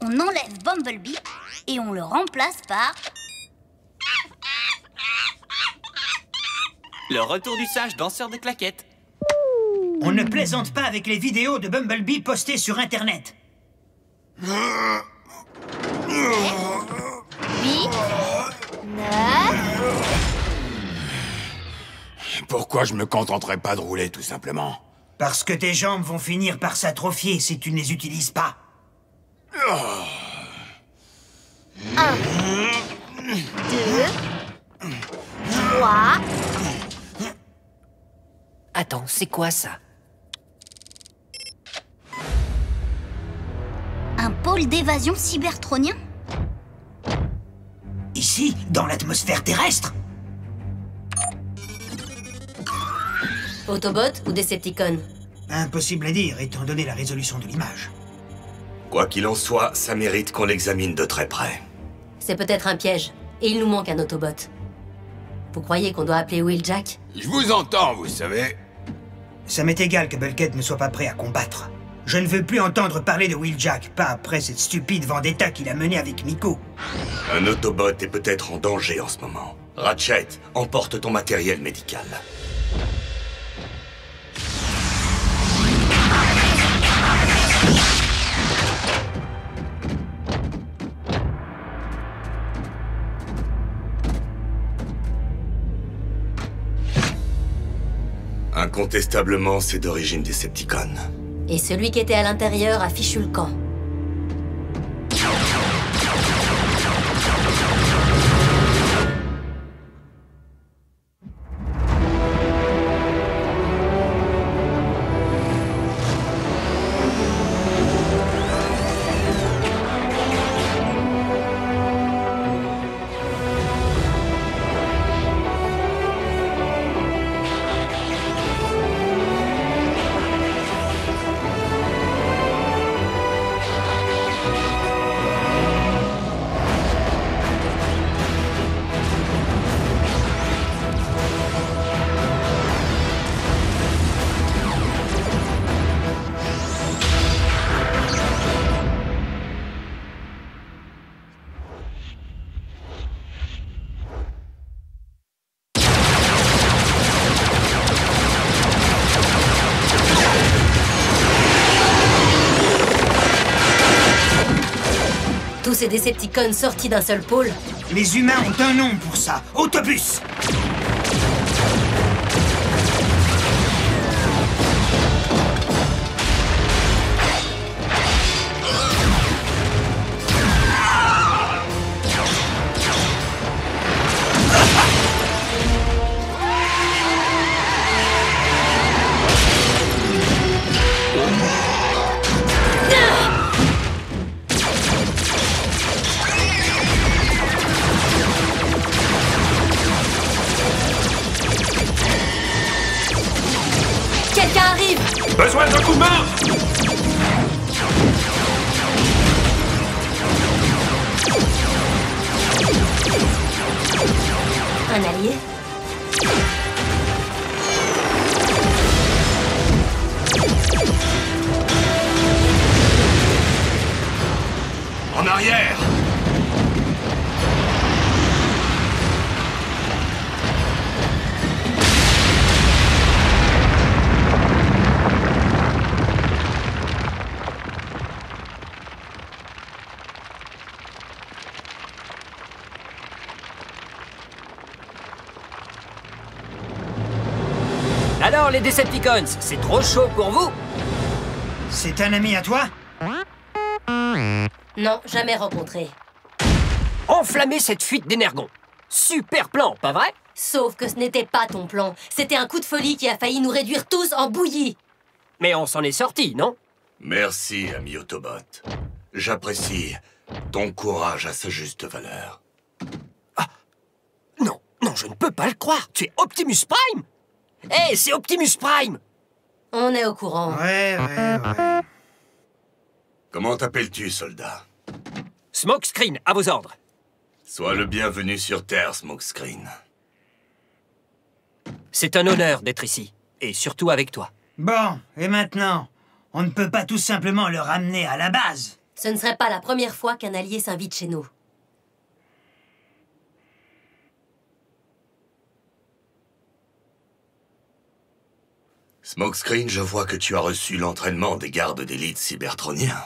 On enlève Bumblebee et on le remplace par... Le retour du sage danseur de claquettes. On ne plaisante pas avec les vidéos de Bumblebee postées sur Internet. 8, 9... Pourquoi je me contenterais pas de rouler, tout simplement? Parce que tes jambes vont finir par s'atrophier si tu ne les utilises pas. 1, 2, 3... Attends, c'est quoi ça? Un pôle d'évasion cybertronien? Ici, dans l'atmosphère terrestre. Autobot ou Decepticon? Impossible à dire, étant donné la résolution de l'image. Quoi qu'il en soit, ça mérite qu'on l'examine de très près. C'est peut-être un piège, et il nous manque un Autobot. Vous croyez qu'on doit appeler Wheeljack? Je vous entends, vous savez. Ça m'est égal que Bulkhead ne soit pas prêt à combattre. Je ne veux plus entendre parler de Wheeljack, pas après cette stupide vendetta qu'il a menée avec Miko. Un Autobot est peut-être en danger en ce moment. Ratchet, emporte ton matériel médical. Incontestablement, c'est d'origine Decepticon. Et celui qui était à l'intérieur a fichu le camp. Tous ces Decepticons sortis d'un seul pôle. Les humains ont un nom pour ça. Autobus. Quelqu'un arrive! Besoin d'un coup de main! Un allié? En arrière! Alors, les Decepticons, c'est trop chaud pour vous? C'est un ami à toi? Non, jamais rencontré. Enflammer cette fuite d'énergon. Super plan, pas vrai? Sauf que ce n'était pas ton plan. C'était un coup de folie qui a failli nous réduire tous en bouillie. Mais on s'en est sorti, non? Merci, ami Autobot. J'apprécie ton courage à sa juste valeur. Non, non, je ne peux pas le croire. Tu es Optimus Prime? Hé, c'est Optimus Prime! On est au courant. Ouais. Comment t'appelles-tu, soldat? Smokescreen, à vos ordres. Sois le bienvenu sur Terre, Smokescreen. C'est un honneur d'être ici. Et surtout avec toi. Bon, et maintenant? On ne peut pas tout simplement le ramener à la base. Ce ne serait pas la première fois qu'un allié s'invite chez nous. Smokescreen, je vois que tu as reçu l'entraînement des gardes d'élite cybertroniens.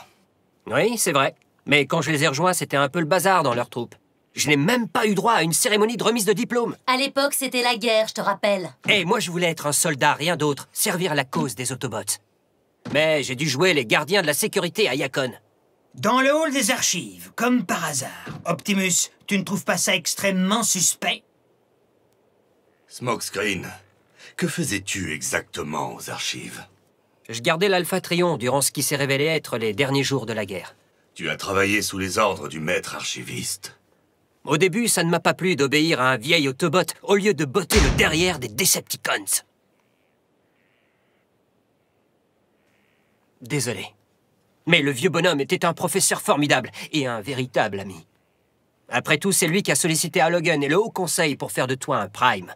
Oui, c'est vrai. Mais quand je les ai rejoints, c'était un peu le bazar dans leur troupe. Je n'ai même pas eu droit à une cérémonie de remise de diplôme. À l'époque, c'était la guerre, je te rappelle. Et moi, je voulais être un soldat, rien d'autre. Servir la cause des Autobots. Mais j'ai dû jouer les gardiens de la sécurité à Yacon. Dans le hall des archives, comme par hasard. Optimus, tu ne trouves pas ça extrêmement suspect? Smokescreen, que faisais-tu exactement aux archives? Je gardais l'Alpha Trion durant ce qui s'est révélé être les derniers jours de la guerre. Tu as travaillé sous les ordres du maître archiviste. Au début, ça ne m'a pas plu d'obéir à un vieil Autobot au lieu de botter le derrière des Decepticons. Désolé. Mais le vieux bonhomme était un professeur formidable et un véritable ami. Après tout, c'est lui qui a sollicité Logan et le Haut Conseil pour faire de toi un Prime.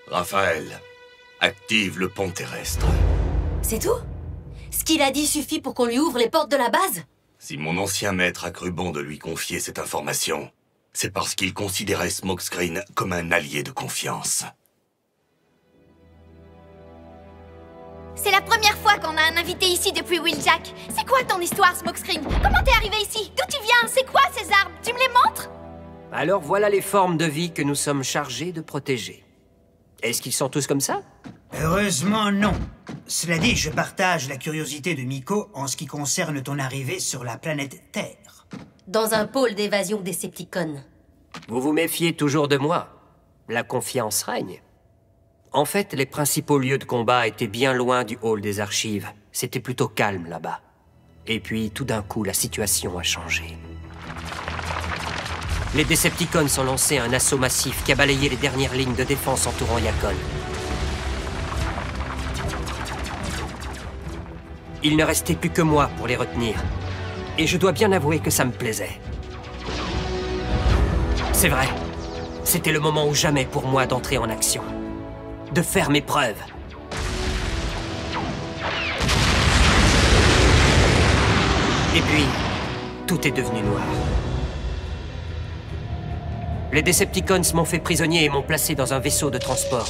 Raphaël, active le pont terrestre. C'est tout? Ce qu'il a dit suffit pour qu'on lui ouvre les portes de la base? Si mon ancien maître a cru bon de lui confier cette information, c'est parce qu'il considérait Smokescreen comme un allié de confiance. C'est la première fois qu'on a un invité ici depuis Wheeljack. C'est quoi ton histoire, Smokescreen? Comment t'es arrivé ici? D'où tu viens? C'est quoi ces arbres? Tu me les montres? Alors voilà les formes de vie que nous sommes chargés de protéger. Est-ce qu'ils sont tous comme ça? Heureusement, non. Cela dit, je partage la curiosité de Miko en ce qui concerne ton arrivée sur la planète Terre. Dans un pôle d'évasion Decepticon. Vous vous méfiez toujours de moi. La confiance règne. En fait, les principaux lieux de combat étaient bien loin du hall des archives. C'était plutôt calme là-bas. Et puis, tout d'un coup, la situation a changé. Les Decepticons ont lancé un assaut massif qui a balayé les dernières lignes de défense entourant Yacon. Il ne restait plus que moi pour les retenir. Et je dois bien avouer que ça me plaisait. C'est vrai. C'était le moment ou jamais pour moi d'entrer en action. De faire mes preuves. Et puis, tout est devenu noir. Les Decepticons m'ont fait prisonnier et m'ont placé dans un vaisseau de transport.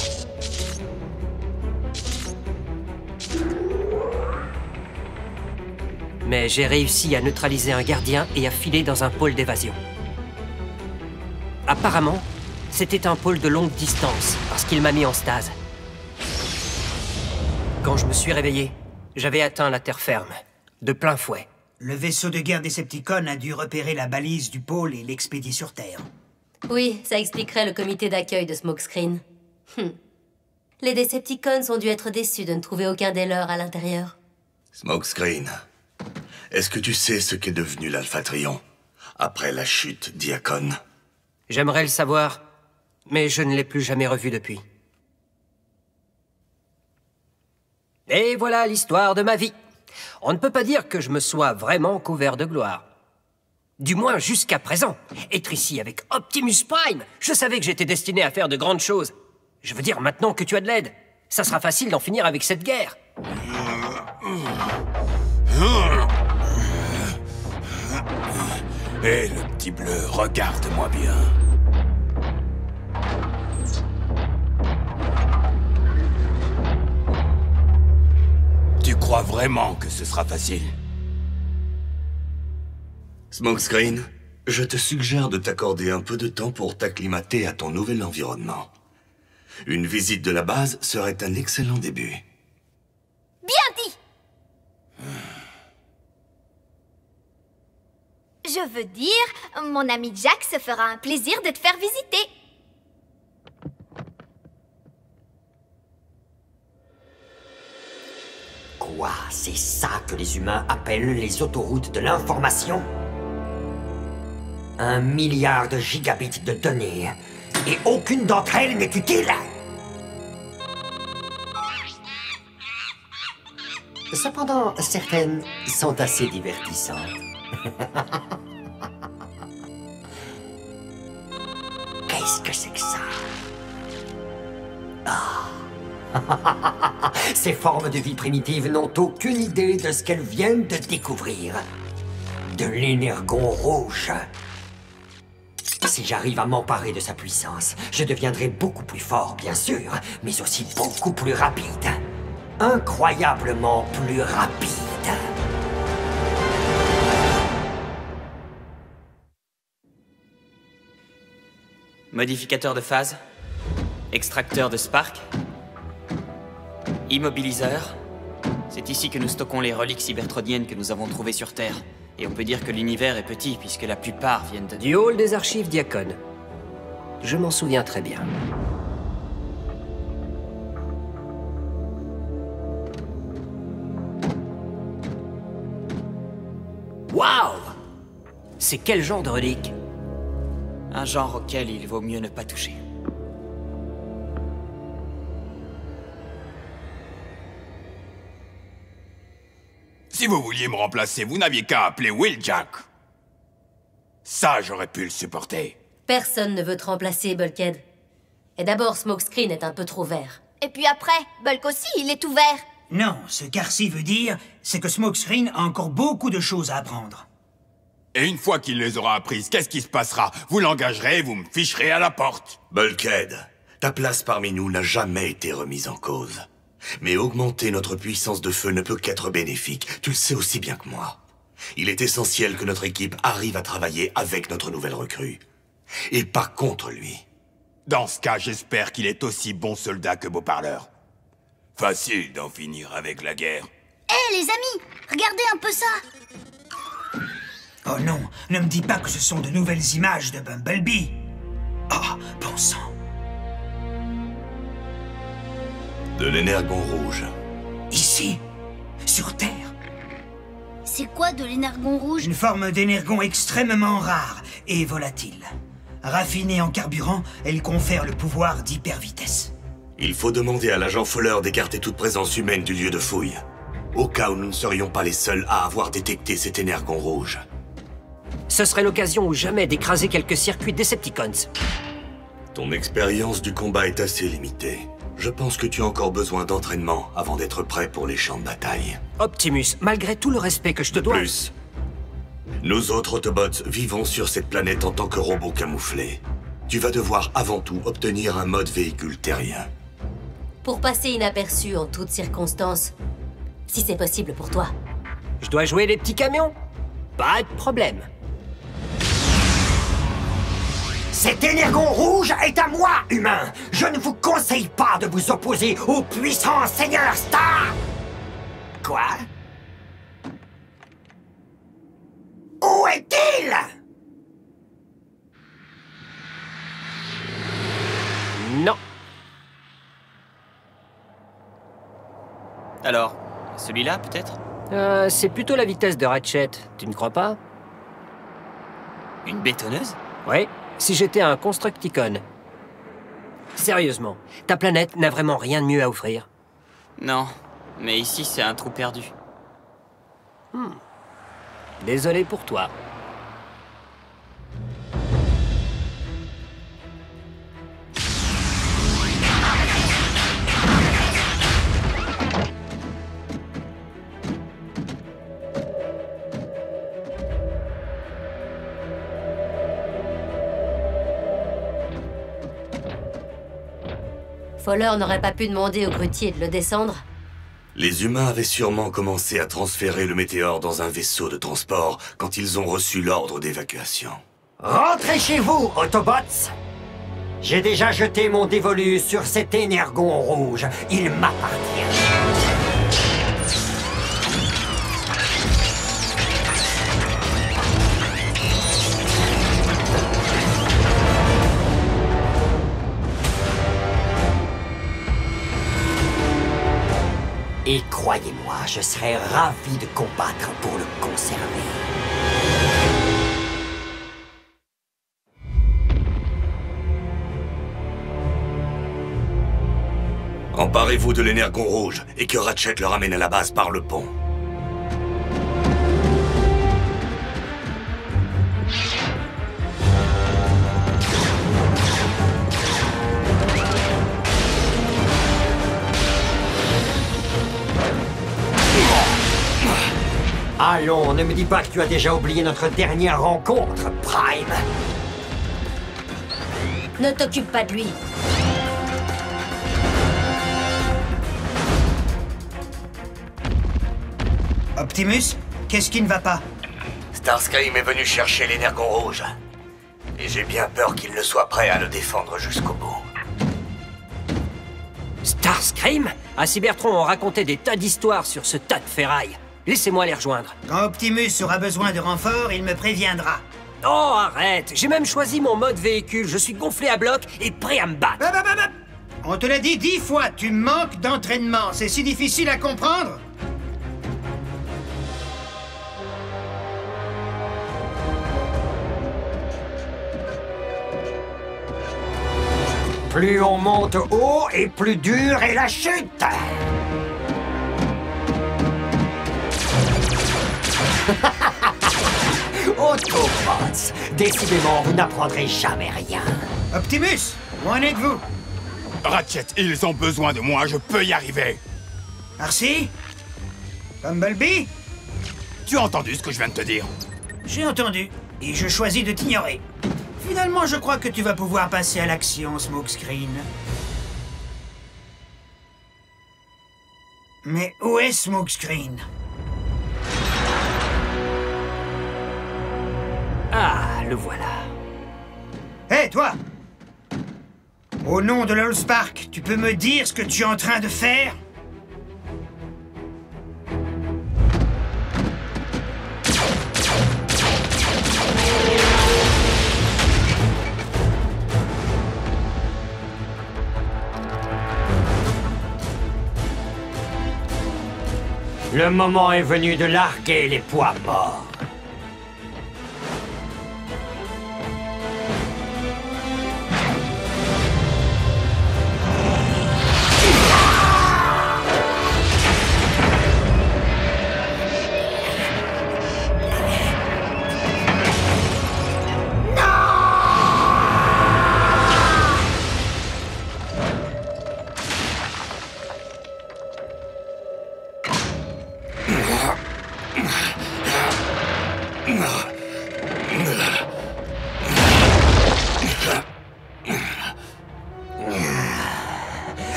Mais j'ai réussi à neutraliser un gardien et à filer dans un pôle d'évasion. Apparemment, c'était un pôle de longue distance, parce qu'il m'a mis en stase. Quand je me suis réveillé, j'avais atteint la terre ferme, de plein fouet. Le vaisseau de guerre Decepticon a dû repérer la balise du pôle et l'expédier sur Terre. Oui, ça expliquerait le comité d'accueil de Smokescreen. Les Decepticons ont dû être déçus de ne trouver aucun des leurs à l'intérieur. Smokescreen, est-ce que tu sais ce qu'est devenu l'Alpha Trion après la chute d'Yacon? J'aimerais le savoir, mais je ne l'ai plus jamais revu depuis. Et voilà l'histoire de ma vie. On ne peut pas dire que je me sois vraiment couvert de gloire. Du moins jusqu'à présent. Être ici avec Optimus Prime, je savais que j'étais destiné à faire de grandes choses. Je veux dire, maintenant que tu as de l'aide, ça sera facile d'en finir avec cette guerre. Hé, le petit bleu, regarde-moi bien. Tu crois vraiment que ce sera facile? Smokescreen, je te suggère de t'accorder un peu de temps pour t'acclimater à ton nouvel environnement. Une visite de la base serait un excellent début. Bien dit! Je veux dire, mon ami Jack se fera un plaisir de te faire visiter. Quoi? C'est ça que les humains appellent les autoroutes de l'information? 1 milliard de gigabits de données. Et aucune d'entre elles n'est utile? Cependant, certaines sont assez divertissantes. Qu'est-ce que c'est que ça? Ah, Ces formes de vie primitives n'ont aucune idée de ce qu'elles viennent de découvrir. De l'énergon rouge. Si j'arrive à m'emparer de sa puissance, je deviendrai beaucoup plus fort, bien sûr, mais aussi beaucoup plus rapide. Incroyablement plus rapide. Modificateur de phase. Extracteur de spark. Immobiliseur. C'est ici que nous stockons les reliques cybertroniennes que nous avons trouvées sur Terre. Et on peut dire que l'univers est petit, puisque la plupart viennent de... Du hall des archives Diacon. Je m'en souviens très bien. Waouh! C'est quel genre de relique? Un genre auquel il vaut mieux ne pas toucher. Si vous vouliez me remplacer, vous n'aviez qu'à appeler Wheeljack. Ça, j'aurais pu le supporter. Personne ne veut te remplacer, Bulkhead. Et d'abord, Smokescreen est un peu trop vert. Et puis après, Bulk aussi, il est tout vert. Non, ce qu'Arcy veut dire, c'est que Smokescreen a encore beaucoup de choses à apprendre. Et une fois qu'il les aura apprises, qu'est-ce qui se passera? Vous l'engagerez et vous me ficherez à la porte. Bulkhead, ta place parmi nous n'a jamais été remise en cause. Mais augmenter notre puissance de feu ne peut qu'être bénéfique. Tu le sais aussi bien que moi. Il est essentiel que notre équipe arrive à travailler avec notre nouvelle recrue. Et pas contre lui. Dans ce cas, j'espère qu'il est aussi bon soldat que beau parleur. Facile d'en finir avec la guerre. Hé, les amis, regardez un peu ça. Oh non, ne me dis pas que ce sont de nouvelles images de Bumblebee. Oh, bon sang. De l'énergon rouge. Ici, sur Terre. C'est quoi de l'énergon rouge? Une forme d'énergon extrêmement rare et volatile. Raffinée en carburant, elle confère le pouvoir d'hypervitesse. Il faut demander à l'agent Fowler d'écarter toute présence humaine du lieu de fouille. Au cas où nous ne serions pas les seuls à avoir détecté cet énergon rouge. Ce serait l'occasion ou jamais d'écraser quelques circuits Decepticons. Ton expérience du combat est assez limitée. Je pense que tu as encore besoin d'entraînement avant d'être prêt pour les champs de bataille. Optimus, malgré tout le respect que je te dois... Plus, nous autres Autobots vivons sur cette planète en tant que robots camouflés. Tu vas devoir avant tout obtenir un mode véhicule terrien. Pour passer inaperçu en toutes circonstances, si c'est possible pour toi. Je dois jouer les petits camions? Pas de problème. Cet énergon rouge est à moi, humain. Je ne vous conseille pas de vous opposer au puissant Seigneur Star. Quoi? Où est-il? Non. Alors, celui-là, peut-être? C'est plutôt la vitesse de Ratchet, tu ne crois pas? Une bétonneuse? Oui, si j'étais un Constructicon. Sérieusement, ta planète n'a vraiment rien de mieux à offrir. Non, mais ici c'est un trou perdu. Désolé pour toi. Fowler n'aurait pas pu demander au grutier de le descendre? Les humains avaient sûrement commencé à transférer le météore dans un vaisseau de transport quand ils ont reçu l'ordre d'évacuation. Rentrez chez vous, Autobots. J'ai déjà jeté mon dévolu sur cet énergon rouge. Il m'appartient. Et croyez-moi, je serais ravi de combattre pour le conserver. Emparez-vous de l'énergon rouge et que Ratchet le ramène à la base par le pont. Allons, ne me dis pas que tu as déjà oublié notre dernière rencontre, Prime. Ne t'occupe pas de lui. Optimus, qu'est-ce qui ne va pas? Starscream est venu chercher l'énergon rouge. Et j'ai bien peur qu'il ne soit prêt à le défendre jusqu'au bout. Starscream? À Cybertron, on racontait des tas d'histoires sur ce tas de ferraille. Laissez-moi les rejoindre. Quand Optimus aura besoin de renfort, il me préviendra. Oh, arrête! J'ai même choisi mon mode véhicule. Je suis gonflé à bloc et prêt à me battre. On te l'a dit 10 fois, tu manques d'entraînement. C'est si difficile à comprendre? Plus on monte haut et plus dure est la chute. Autobots, décidément, vous n'apprendrez jamais rien. Optimus, où en êtes-vous? Ratchet, ils ont besoin de moi, je peux y arriver. Arcee? Bumblebee? Tu as entendu ce que je viens de te dire? J'ai entendu, et je choisis de t'ignorer. Finalement, je crois que tu vas pouvoir passer à l'action, Smokescreen. Mais où est Smokescreen? Ah, le voilà. Hé, toi! Au nom de l'Allspark, tu peux me dire ce que tu es en train de faire? Le moment est venu de larguer les poids morts.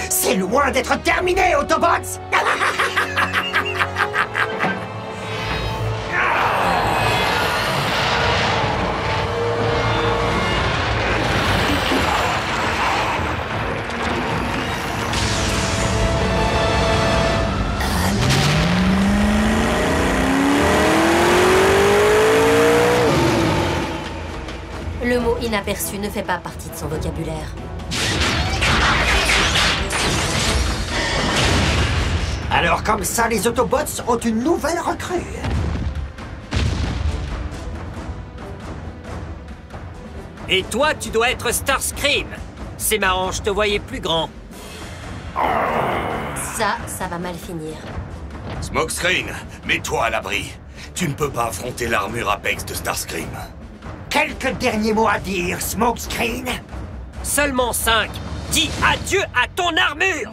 C'est loin d'être terminé, Autobots! Le mot inaperçu ne fait pas partie de son vocabulaire. Alors comme ça, les Autobots ont une nouvelle recrue. Et toi, tu dois être Starscream. C'est marrant, je te voyais plus grand. Ça va mal finir. Smokescreen, mets-toi à l'abri. Tu ne peux pas affronter l'armure Apex de Starscream. Quelques derniers mots à dire, Smokescreen? Seulement 5. Dis adieu à ton armure!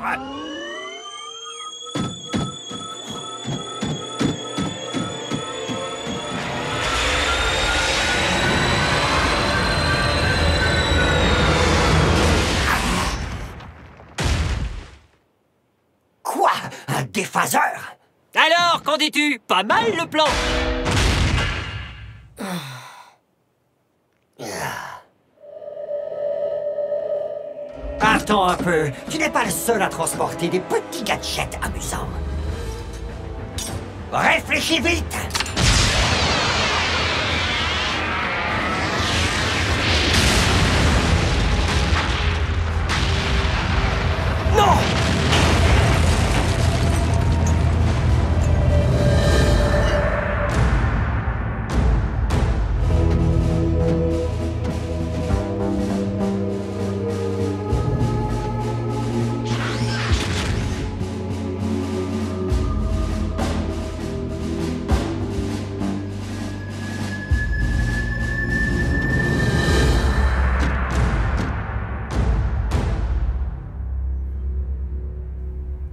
Quoi? Un déphaseur? Alors, qu'en dis-tu? Pas mal le plan! Attends un peu, tu n'es pas le seul à transporter des petits gadgets amusants. Réfléchis vite! Non!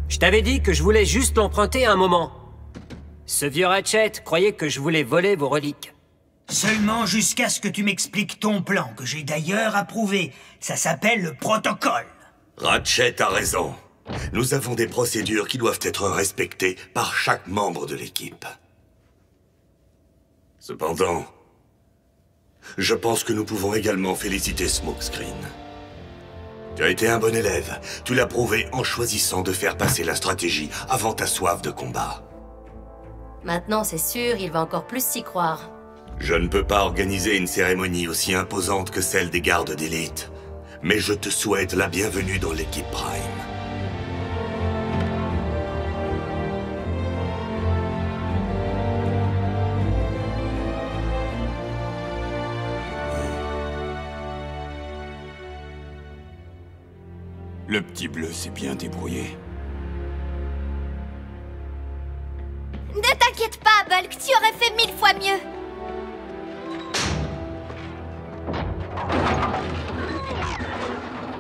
Je t'avais dit que je voulais juste l'emprunter un moment. Ce vieux Ratchet croyait que je voulais voler vos reliques. Seulement jusqu'à ce que tu m'expliques ton plan, que j'ai d'ailleurs approuvé. Ça s'appelle le protocole. Ratchet a raison. Nous avons des procédures qui doivent être respectées par chaque membre de l'équipe. Cependant, je pense que nous pouvons également féliciter Smokescreen. Tu as été un bon élève. Tu l'as prouvé en choisissant de faire passer la stratégie avant ta soif de combat. Maintenant, c'est sûr, il va encore plus s'y croire. Je ne peux pas organiser une cérémonie aussi imposante que celle des gardes d'élite, mais je te souhaite la bienvenue dans l'équipe Prime. Le petit bleu s'est bien débrouillé. Ne t'inquiète pas, Bulk, tu aurais fait 1000 fois mieux.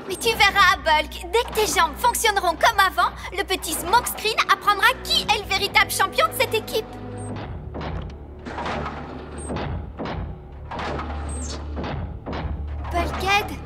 Mais tu verras, Bulk, dès que tes jambes fonctionneront comme avant, le petit Smokescreen apprendra qui est le véritable champion de cette équipe. Bulkhead?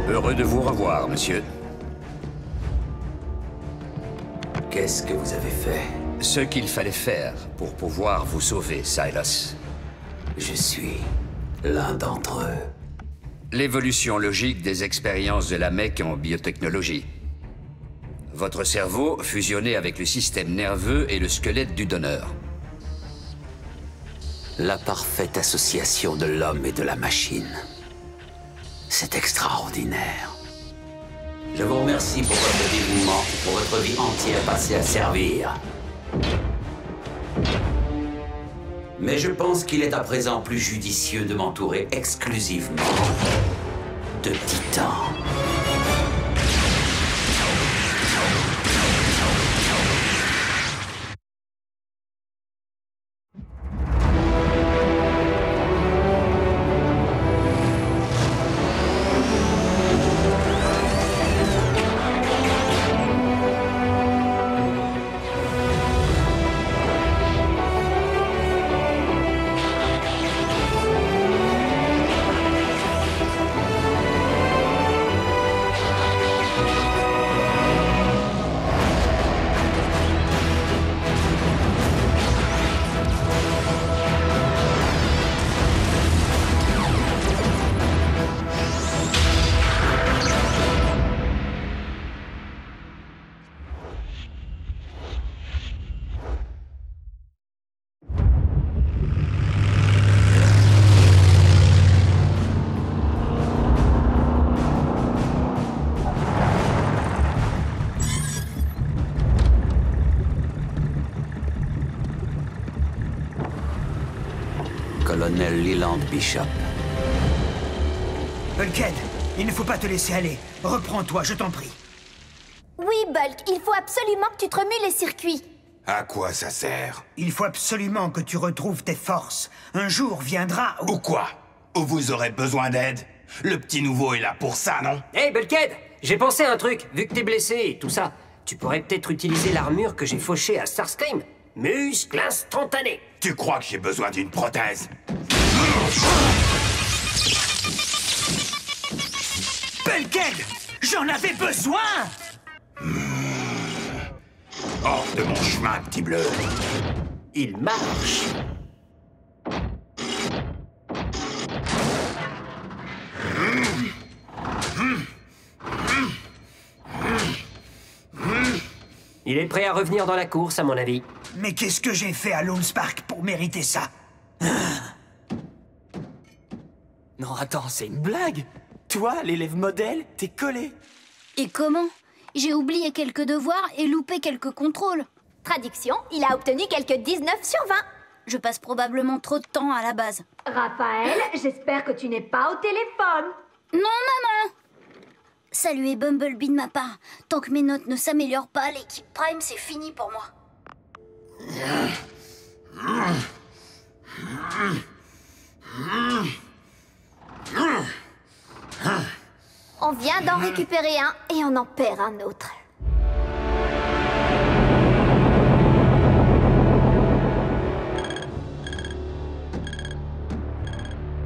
Heureux de vous revoir, monsieur. Qu'est-ce que vous avez fait? Ce qu'il fallait faire pour pouvoir vous sauver, Silas. Je suis l'un d'entre eux. L'évolution logique des expériences de la mec en biotechnologie. Votre cerveau fusionné avec le système nerveux et le squelette du donneur. La parfaite association de l'homme et de la machine. C'est extraordinaire. Je vous remercie pour votre dévouement, pour votre vie entière passée à servir. Mais je pense qu'il est à présent plus judicieux de m'entourer exclusivement de titans. Colonel Leland Bishop. Bulkhead, il ne faut pas te laisser aller. Reprends-toi, je t'en prie. Oui, Bulk, il faut absolument que tu te remues les circuits. À quoi ça sert? Il faut absolument que tu retrouves tes forces. Un jour viendra où... Ou quoi? Où vous aurez besoin d'aide? Le petit nouveau est là pour ça, non? Hey, Bulkhead, j'ai pensé à un truc. Vu que t'es blessé et tout ça, tu pourrais peut-être utiliser l'armure que j'ai fauchée à Starscream. Muscle instantané. Tu crois que j'ai besoin d'une prothèse? Bulkhead, j'en avais besoin! Hors de mon chemin, petit bleu. Il marche. Il est prêt à revenir dans la course, à mon avis. Mais qu'est-ce que j'ai fait à Lonespark pour mériter ça? Non, attends, c'est une blague. Toi, l'élève modèle, t'es collé. Et comment? J'ai oublié quelques devoirs et loupé quelques contrôles. Traduction, il a obtenu quelques 19 sur 20. Je passe probablement trop de temps à la base. Raphaël, j'espère que tu n'es pas au téléphone. Non, maman! Saluez Bumblebee de ma part. Tant que mes notes ne s'améliorent pas, l'équipe Prime, c'est fini pour moi. On vient d'en récupérer un et on en perd un autre.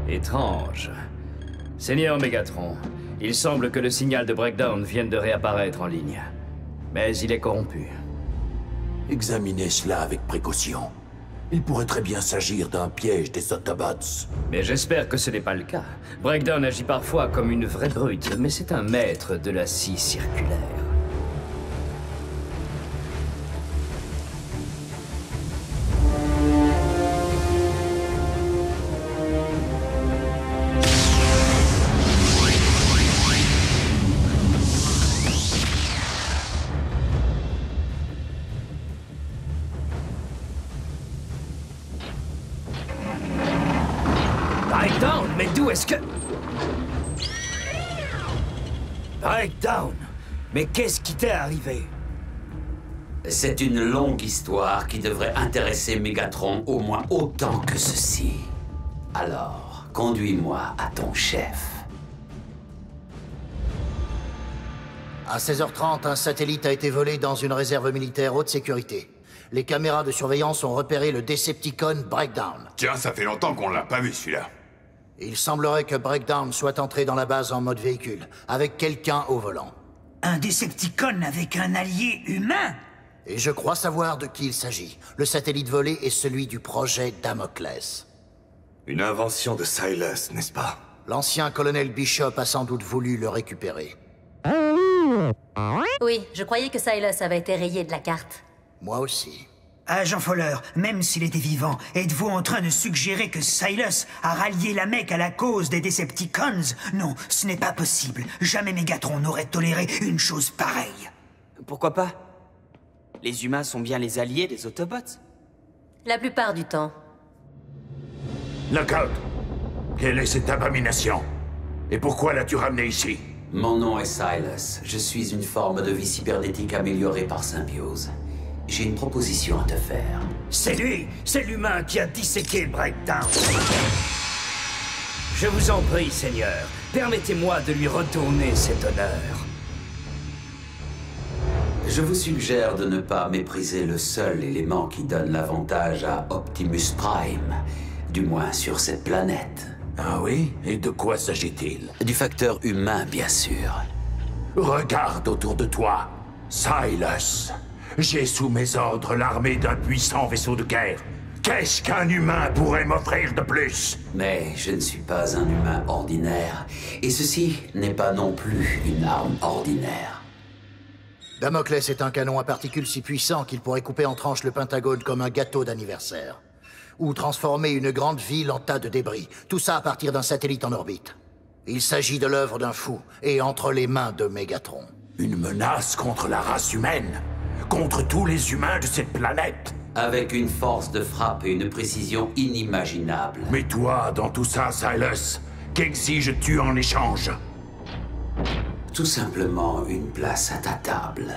Étrange. Seigneur Megatron, il semble que le signal de breakdown vienne de réapparaître en ligne. Mais il est corrompu. Examinez cela avec précaution. Il pourrait très bien s'agir d'un piège des Autobots. Mais j'espère que ce n'est pas le cas. Breakdown agit parfois comme une vraie brute, mais c'est un maître de la scie circulaire. Breakdown, mais d'où est-ce que... Breakdown! Mais qu'est-ce qui t'est arrivé? C'est une longue histoire qui devrait intéresser Megatron au moins autant que ceci. Alors, conduis-moi à ton chef. À 16h30, un satellite a été volé dans une réserve militaire haute sécurité. Les caméras de surveillance ont repéré le Decepticon Breakdown. Tiens, ça fait longtemps qu'on l'a pas vu celui-là. Il semblerait que Breakdown soit entré dans la base en mode véhicule, avec quelqu'un au volant. Un Decepticon avec un allié humain? Et je crois savoir de qui il s'agit. Le satellite volé est celui du projet Damoclès. Une invention de Silas, n'est-ce pas? L'ancien colonel Bishop a sans doute voulu le récupérer. Oui, je croyais que Silas avait été rayé de la carte. Moi aussi. Agent Fowler, même s'il était vivant, êtes-vous en train de suggérer que Silas a rallié la Mech à la cause des Decepticons? Non, ce n'est pas possible. Jamais Megatron n'aurait toléré une chose pareille. Pourquoi pas? Les humains sont bien les alliés des Autobots. La plupart du temps. Knockout! Quelle est cette abomination? Et pourquoi l'as-tu ramené ici? Mon nom est Silas. Je suis une forme de vie cybernétique améliorée par symbiose. J'ai une proposition à te faire. C'est lui! C'est l'humain qui a disséqué Breakdown! Je vous en prie, Seigneur. Permettez-moi de lui retourner cet honneur. Je vous suggère de ne pas mépriser le seul élément qui donne l'avantage à Optimus Prime. Du moins sur cette planète. Ah oui? Et de quoi s'agit-il? Du facteur humain, bien sûr. Regarde autour de toi. Silas. J'ai sous mes ordres l'armée d'un puissant vaisseau de guerre. Qu'est-ce qu'un humain pourrait m'offrir de plus? Mais je ne suis pas un humain ordinaire. Et ceci n'est pas non plus une arme ordinaire. Damoclès est un canon à particules si puissant qu'il pourrait couper en tranches le Pentagone comme un gâteau d'anniversaire. Ou transformer une grande ville en tas de débris. Tout ça à partir d'un satellite en orbite. Il s'agit de l'œuvre d'un fou, et entre les mains de Megatron. Une menace contre la race humaine? Contre tous les humains de cette planète? Avec une force de frappe et une précision inimaginable. Mais toi, dans tout ça, Silas, qu'exiges-tu en échange? Tout simplement une place à ta table.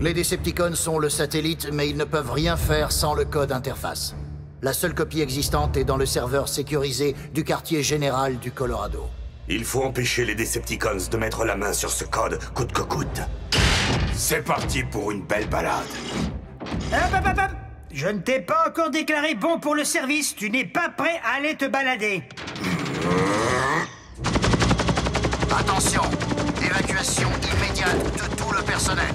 Les Decepticons sont le satellite, mais ils ne peuvent rien faire sans le code interface. La seule copie existante est dans le serveur sécurisé du quartier général du Colorado. Il faut empêcher les Decepticons de mettre la main sur ce code, coûte que coûte. C'est parti pour une belle balade. Hop. Je ne t'ai pas encore déclaré bon pour le service. Tu n'es pas prêt à aller te balader. Attention, évacuation immédiate de tout le personnel.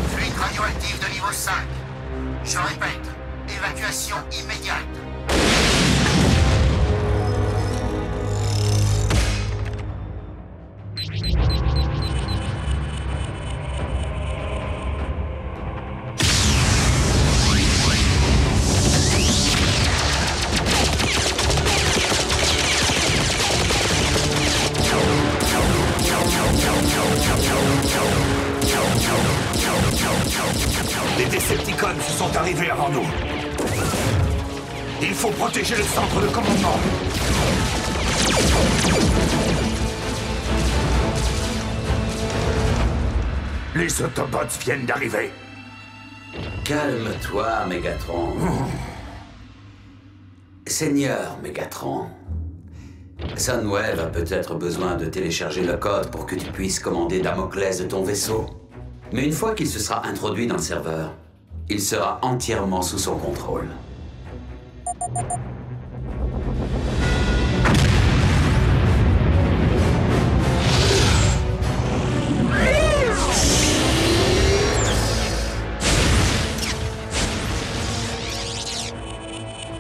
Fluide radioactif de niveau 5. Je répète, évacuation immédiate. Il faut protéger le centre de commandement. Les Autobots viennent d'arriver. Calme-toi, Megatron. Seigneur Megatron, Sunwave a peut-être besoin de télécharger le code pour que tu puisses commander Damoclès de ton vaisseau. Mais une fois qu'il se sera introduit dans le serveur, il sera entièrement sous son contrôle.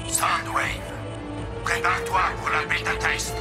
Soundwave, prépare-toi pour la bêta test.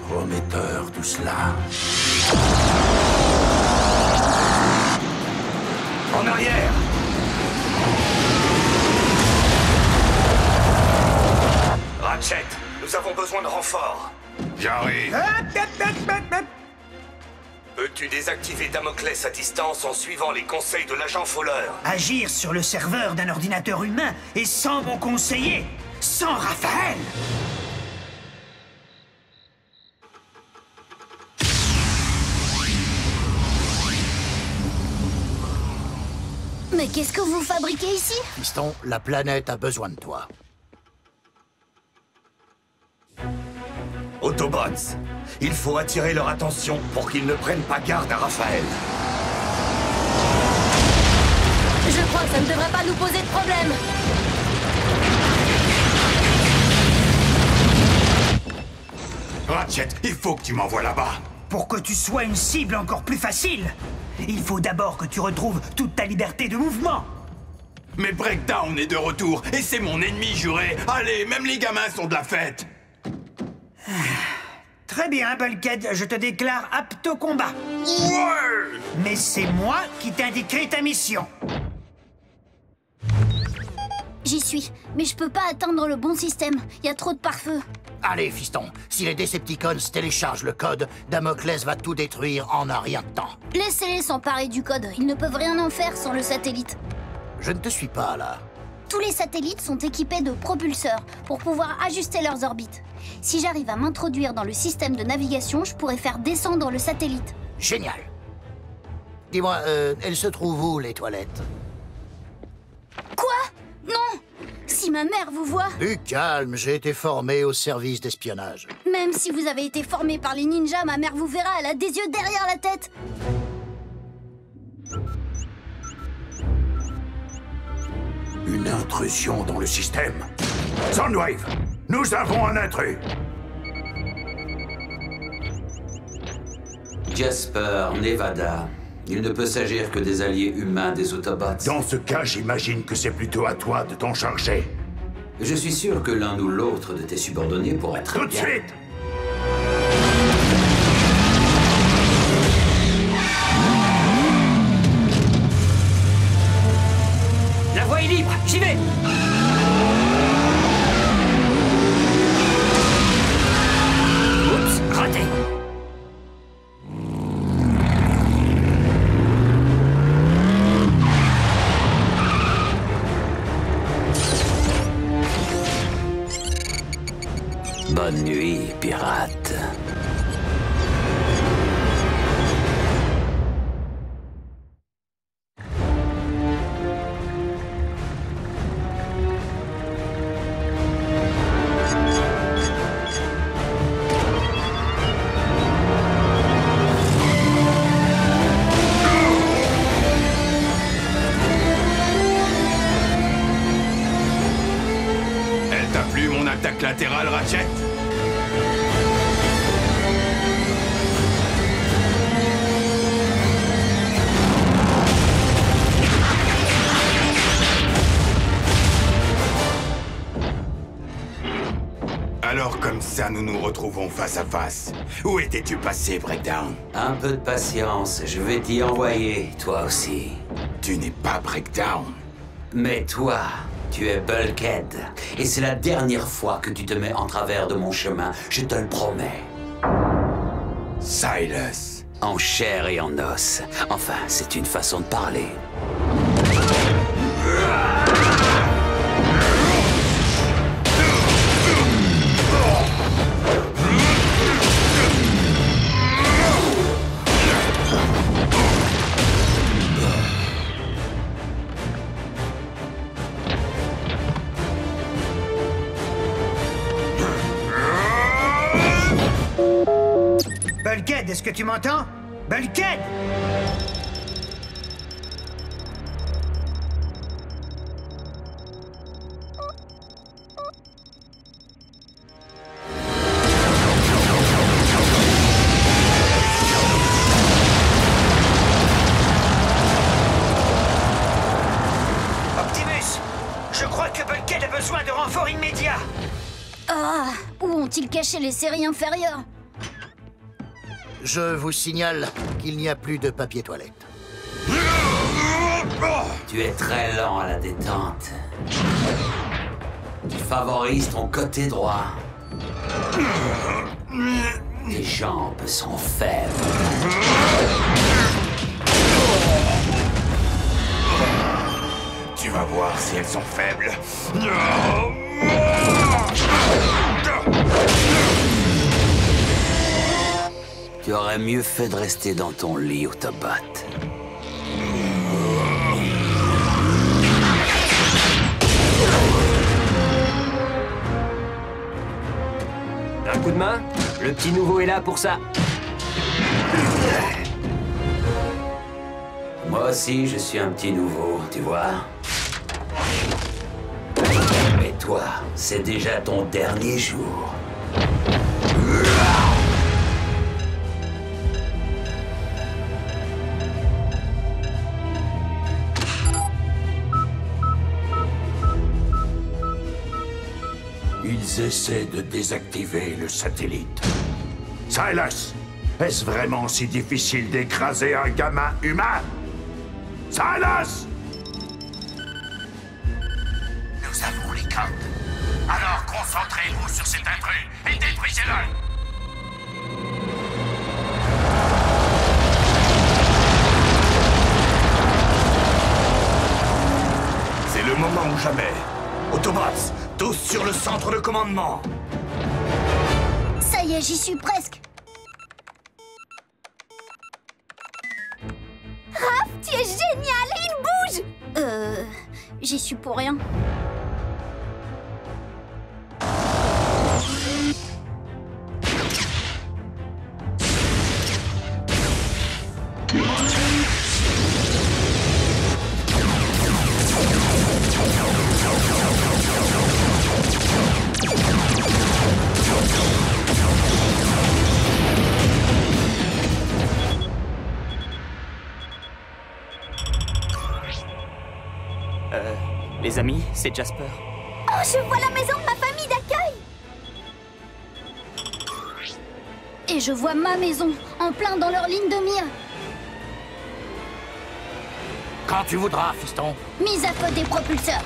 Prometteur tout cela. En arrière! Ratchet, nous avons besoin de renfort. J'arrive. Peux-tu désactiver Damoclès à distance en suivant les conseils de l'agent Fowler? Agir sur le serveur d'un ordinateur humain et sans mon conseiller, sans Raphaël. Mais qu'est-ce que vous fabriquez ici? Fiston, la planète a besoin de toi. Autobots, il faut attirer leur attention pour qu'ils ne prennent pas garde à Raphaël. Je crois que ça ne devrait pas nous poser de problème. Ratchet, il faut que tu m'envoies là-bas. Pour que tu sois une cible encore plus facile, il faut d'abord que tu retrouves toute ta liberté de mouvement. Mais Breakdown est de retour, et c'est mon ennemi juré. Allez, même les gamins sont de la fête. Très bien, Bulkhead, je te déclare apte au combat. Ouais! Mais c'est moi qui t'indiquerai ta mission. J'y suis, mais je peux pas atteindre le bon système. Il y a trop de pare-feu. Allez, fiston, si les Decepticons téléchargent le code, Damoclès va tout détruire en un rien de temps. Laissez-les s'emparer du code. Ils ne peuvent rien en faire sans le satellite. Je ne te suis pas, là. Tous les satellites sont équipés de propulseurs pour pouvoir ajuster leurs orbites. Si j'arrive à m'introduire dans le système de navigation, je pourrais faire descendre le satellite. Génial. Dis-moi, elles se trouvent où, les toilettes? Quoi? Non! Si ma mère vous voit... Du calme, j'ai été formé au service d'espionnage. Même si vous avez été formé par les ninjas, ma mère vous verra, elle a des yeux derrière la tête. Une intrusion dans le système. Soundwave, nous avons un intrus. Jasper, Nevada. Il ne peut s'agir que des alliés humains des Autobots. Dans ce cas, j'imagine que c'est plutôt à toi de t'en charger. Je suis sûr que l'un ou l'autre de tes subordonnés pourrait très Tout de bien... suite! La voie est libre, j'y vais! Oups, raté! Bonne nuit, pirate. nous nous retrouvons face à face. Où étais-tu passé, Breakdown? Un peu de patience, je vais t'y envoyer, toi aussi. Tu n'es pas Breakdown. Mais toi, tu es Bulkhead. Et c'est la dernière fois que tu te mets en travers de mon chemin, je te le promets. Silas. En chair et en os. Enfin, c'est une façon de parler. Bulkhead, est-ce que tu m'entends? Bulkhead! Optimus! Je crois que Bulkhead a besoin de renforts immédiats! Ah, où ont-ils caché les séries inférieures? Je vous signale qu'il n'y a plus de papier toilette. Tu es très lent à la détente. Tu favorises ton côté droit. Tes jambes sont faibles. Tu vas voir si elles sont faibles. Tu aurais mieux fait de rester dans ton lit, Autobot. Un coup de main? Le petit nouveau est là pour ça. Moi aussi, je suis un petit nouveau, tu vois. Mais toi, c'est déjà ton dernier jour. Ils essaient de désactiver le satellite. Silas, est-ce vraiment si difficile d'écraser un gamin humain? Silas! Nous avons les codes. Alors concentrez-vous sur cet intrus et détruisez-le! C'est le moment ou jamais. Autobots, tous sur le centre de commandement. Ça y est, j'y suis presque. Raph, tu es génial! Il bouge! J'y suis pour rien. Les amis, c'est Jasper. Oh, je vois la maison de ma famille d'accueil! Et je vois ma maison, en plein dans leur ligne de mire. Quand tu voudras, fiston. Mise à feu des propulseurs.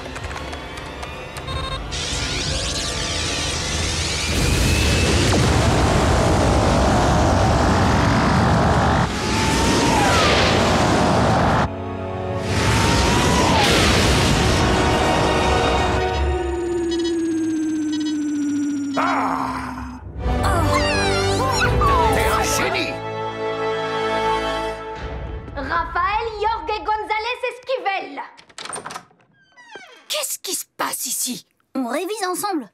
Rafael Jorge González Esquivel. Qu'est-ce qui se passe ici? On révise ensemble.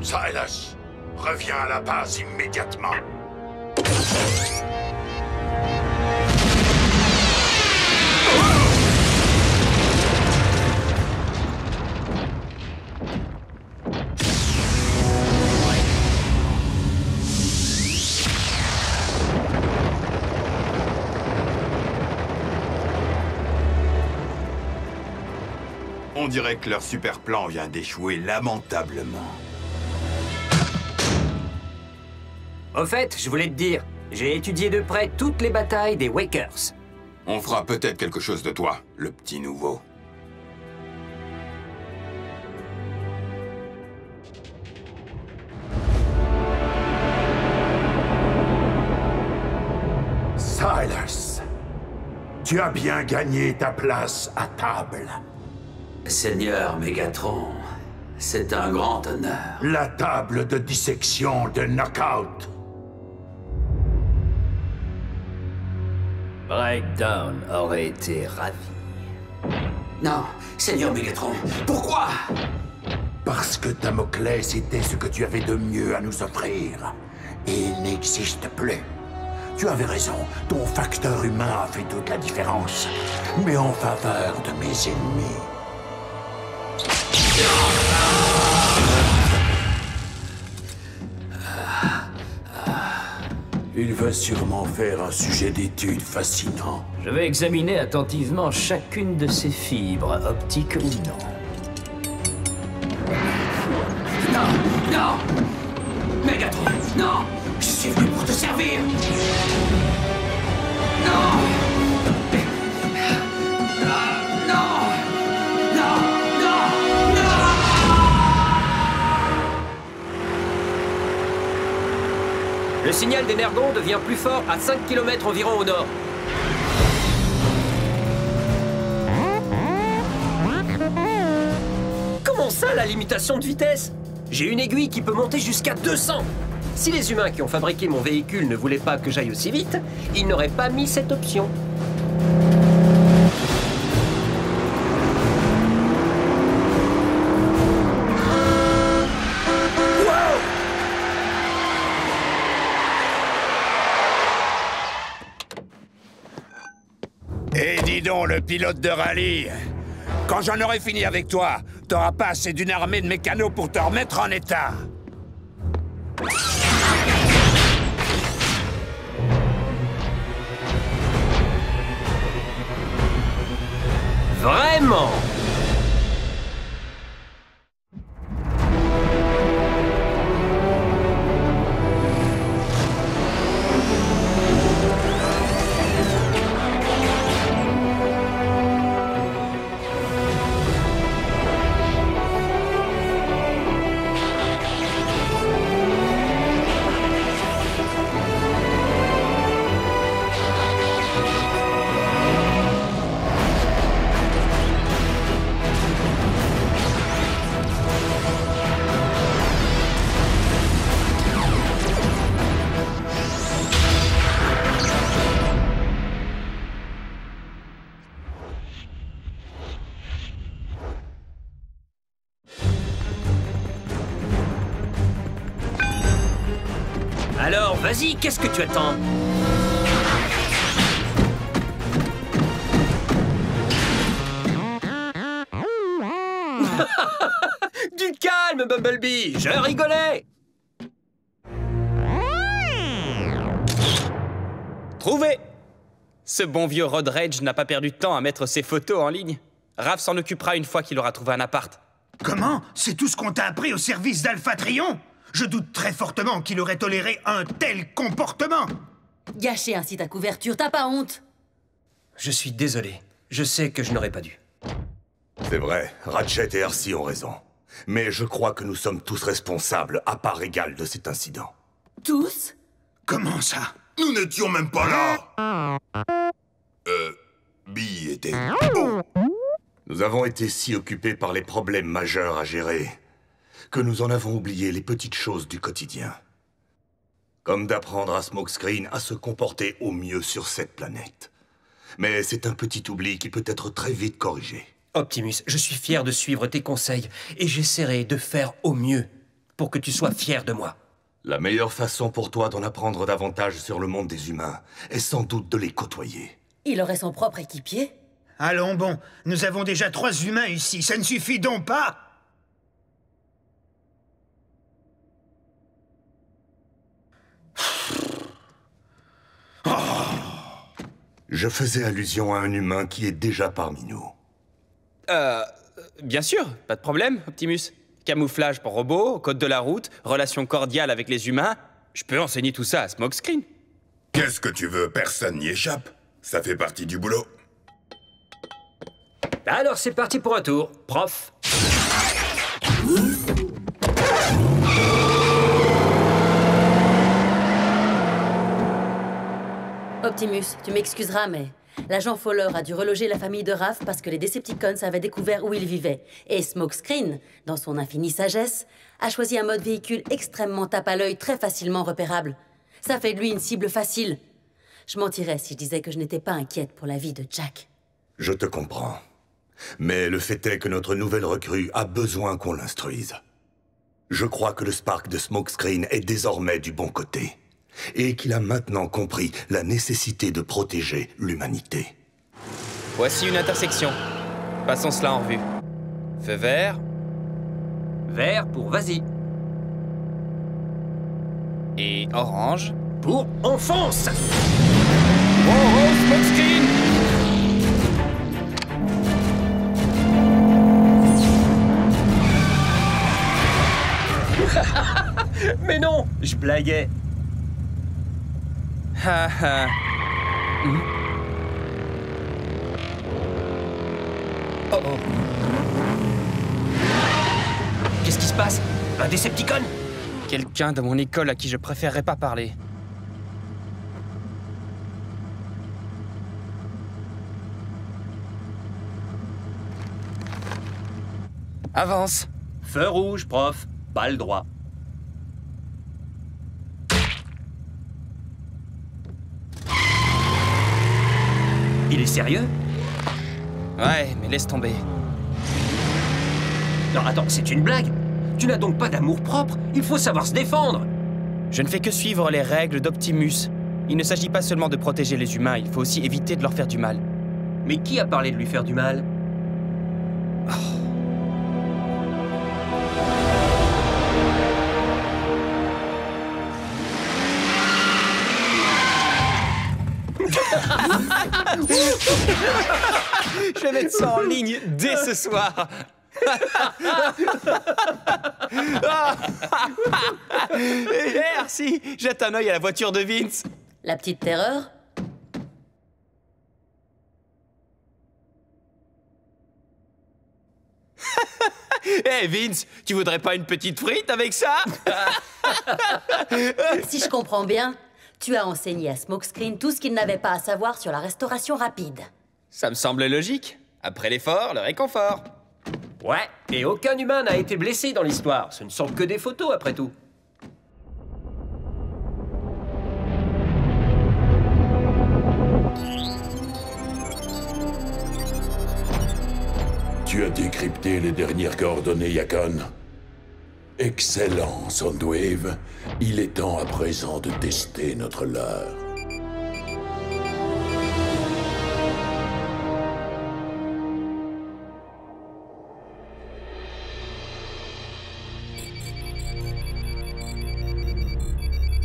Silas, reviens à la base immédiatement. On dirait que leur super plan vient d'échouer lamentablement. Au fait, je voulais te dire, j'ai étudié de près toutes les batailles des Wakers. On fera peut-être quelque chose de toi, le petit nouveau. Silas, tu as bien gagné ta place à table. Seigneur Mégatron, c'est un grand honneur. La table de dissection de Knockout. Breakdown aurait été ravi. Non, Seigneur Mégatron, pourquoi? Parce que Damoclès était ce que tu avais de mieux à nous offrir. Et il n'existe plus. Tu avais raison, ton facteur humain a fait toute la différence. Mais en faveur de mes ennemis. Il va sûrement faire un sujet d'étude fascinant. Je vais examiner attentivement chacune de ces fibres, optiques ou non. Non, non! Mégatron, non! Je suis venu pour te servir! Non! Non! Non! Non! Non! Le signal d'Energon devient plus fort à 5 km environ au nord. Comment ça, la limitation de vitesse? J'ai une aiguille qui peut monter jusqu'à 200. Si les humains qui ont fabriqué mon véhicule ne voulaient pas que j'aille aussi vite, ils n'auraient pas mis cette option. Et dis donc, le pilote de rallye, quand j'en aurai fini avec toi, t'auras pas assez d'une armée de mécanos pour te remettre en état. Vraiment? Alors, vas-y, qu'est-ce que tu attends? Du calme, Bumblebee, je rigolais. Trouvé! Ce bon vieux Road Rage n'a pas perdu de temps à mettre ses photos en ligne. Raph s'en occupera une fois qu'il aura trouvé un appart. Comment? C'est tout ce qu'on t'a appris au service d'Alpha Trion? Je doute très fortement qu'il aurait toléré un tel comportement. Gâcher ainsi ta couverture, t'as pas honte? Je suis désolé. Je sais que je n'aurais pas dû. C'est vrai, Ratchet et RC ont raison. Mais je crois que nous sommes tous responsables, à part égale, de cet incident. Tous? Comment ça? Nous n'étions même pas là. Bill était... Oh. Nous avons été si occupés par les problèmes majeurs à gérer que nous en avons oublié les petites choses du quotidien. Comme d'apprendre à Smokescreen à se comporter au mieux sur cette planète. Mais c'est un petit oubli qui peut être très vite corrigé. Optimus, je suis fier de suivre tes conseils et j'essaierai de faire au mieux pour que tu sois fier de moi. La meilleure façon pour toi d'en apprendre davantage sur le monde des humains est sans doute de les côtoyer. Il aurait son propre équipier? Allons bon, nous avons déjà 3 humains ici, ça ne suffit donc pas? Je faisais allusion à un humain qui est déjà parmi nous. Bien sûr, pas de problème, Optimus. Camouflage pour robots, code de la route, relation cordiale avec les humains. Je peux enseigner tout ça à Smokescreen. Qu'est-ce que tu veux? Personne n'y échappe. Ça fait partie du boulot. Alors c'est parti pour un tour, prof. Optimus, tu m'excuseras, mais l'agent Fowler a dû reloger la famille de Raph parce que les Decepticons avaient découvert où il vivait. Et Smokescreen, dans son infinie sagesse, a choisi un mode véhicule extrêmement tape à l'œil, très facilement repérable. Ça fait de lui une cible facile. Je mentirais si je disais que je n'étais pas inquiète pour la vie de Jack. Je te comprends. Mais le fait est que notre nouvelle recrue a besoin qu'on l'instruise. Je crois que le Spark de Smokescreen est désormais du bon côté. Et qu'il a maintenant compris la nécessité de protéger l'humanité. Voici une intersection. Passons cela en revue. Feu vert. Vert pour vas-y. Et orange. Pour enfonce. Oh, oh, Smokescreen! Mais non, je blaguais. Ha ha. Oh oh. Qu'est-ce qui se passe? Un Decepticon? Quelqu'un de mon école à qui je préférerais pas parler. Avance. Feu rouge, prof. Pas le droit. Il est sérieux? Ouais, mais laisse tomber. Non, attends, c'est une blague. Tu n'as donc pas d'amour-propre. Il faut savoir se défendre. Je ne fais que suivre les règles d'Optimus. Il ne s'agit pas seulement de protéger les humains, il faut aussi éviter de leur faire du mal. Mais qui a parlé de lui faire du mal? Je vais mettre ça en ligne dès ce soir. Merci, jette un œil à la voiture de Vince. La petite terreur? Hé Vince, tu voudrais pas une petite frite avec ça? Si je comprends bien, tu as enseigné à Smokescreen tout ce qu'il n'avait pas à savoir sur la restauration rapide. Ça me semble logique. Après l'effort, le réconfort. Ouais, et aucun humain n'a été blessé dans l'histoire. Ce ne sont que des photos, après tout. Tu as décrypté les dernières coordonnées, Yakon. Excellent, Soundwave. Il est temps à présent de tester notre leurre.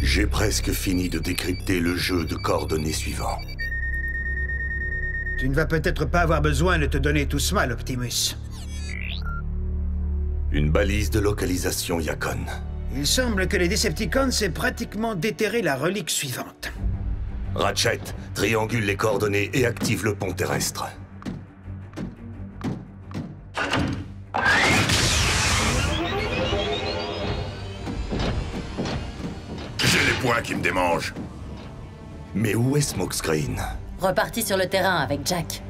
J'ai presque fini de décrypter le jeu de coordonnées suivant. Tu ne vas peut-être pas avoir besoin de te donner tout ce mal, Optimus. Une balise de localisation, Yakon. Il semble que les Decepticons aient pratiquement déterré la relique suivante. Ratchet, triangule les coordonnées et active le pont terrestre. J'ai les poings qui me démangent. Mais où est Smokescreen? Reparti sur le terrain avec Jack.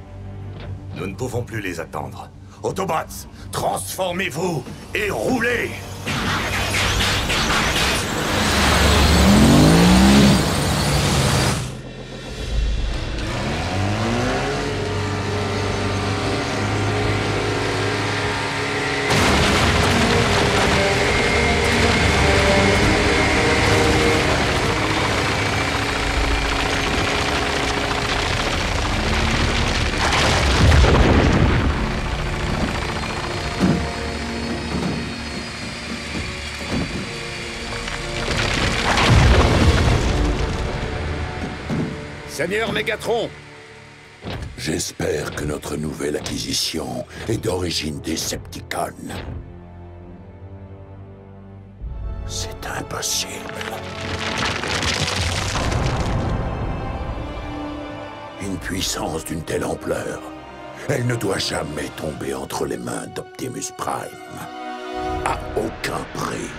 Nous ne pouvons plus les attendre. Autobots, transformez-vous et roulez! Seigneur Mégatron, J'espère que notre nouvelle acquisition est d'origine Decepticon. C'est impossible. Une puissance d'une telle ampleur, elle ne doit jamais tomber entre les mains d'Optimus Prime. À aucun prix.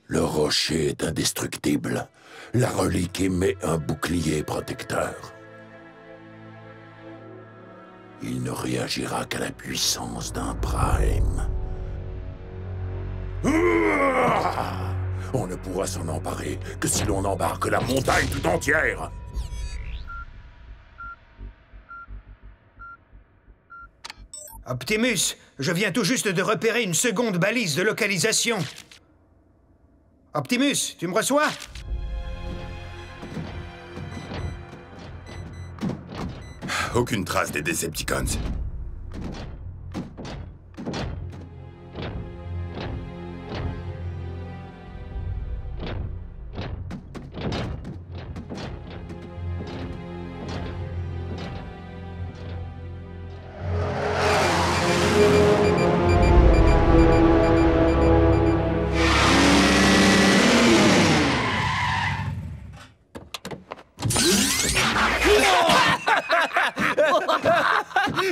Le rocher est indestructible. La relique émet un bouclier protecteur. Il ne réagira qu'à la puissance d'un Prime. On ne pourra s'en emparer que si l'on embarque la montagne tout entière. Optimus, je viens tout juste de repérer une seconde balise de localisation. Optimus, tu me reçois? Aucune trace des Decepticons.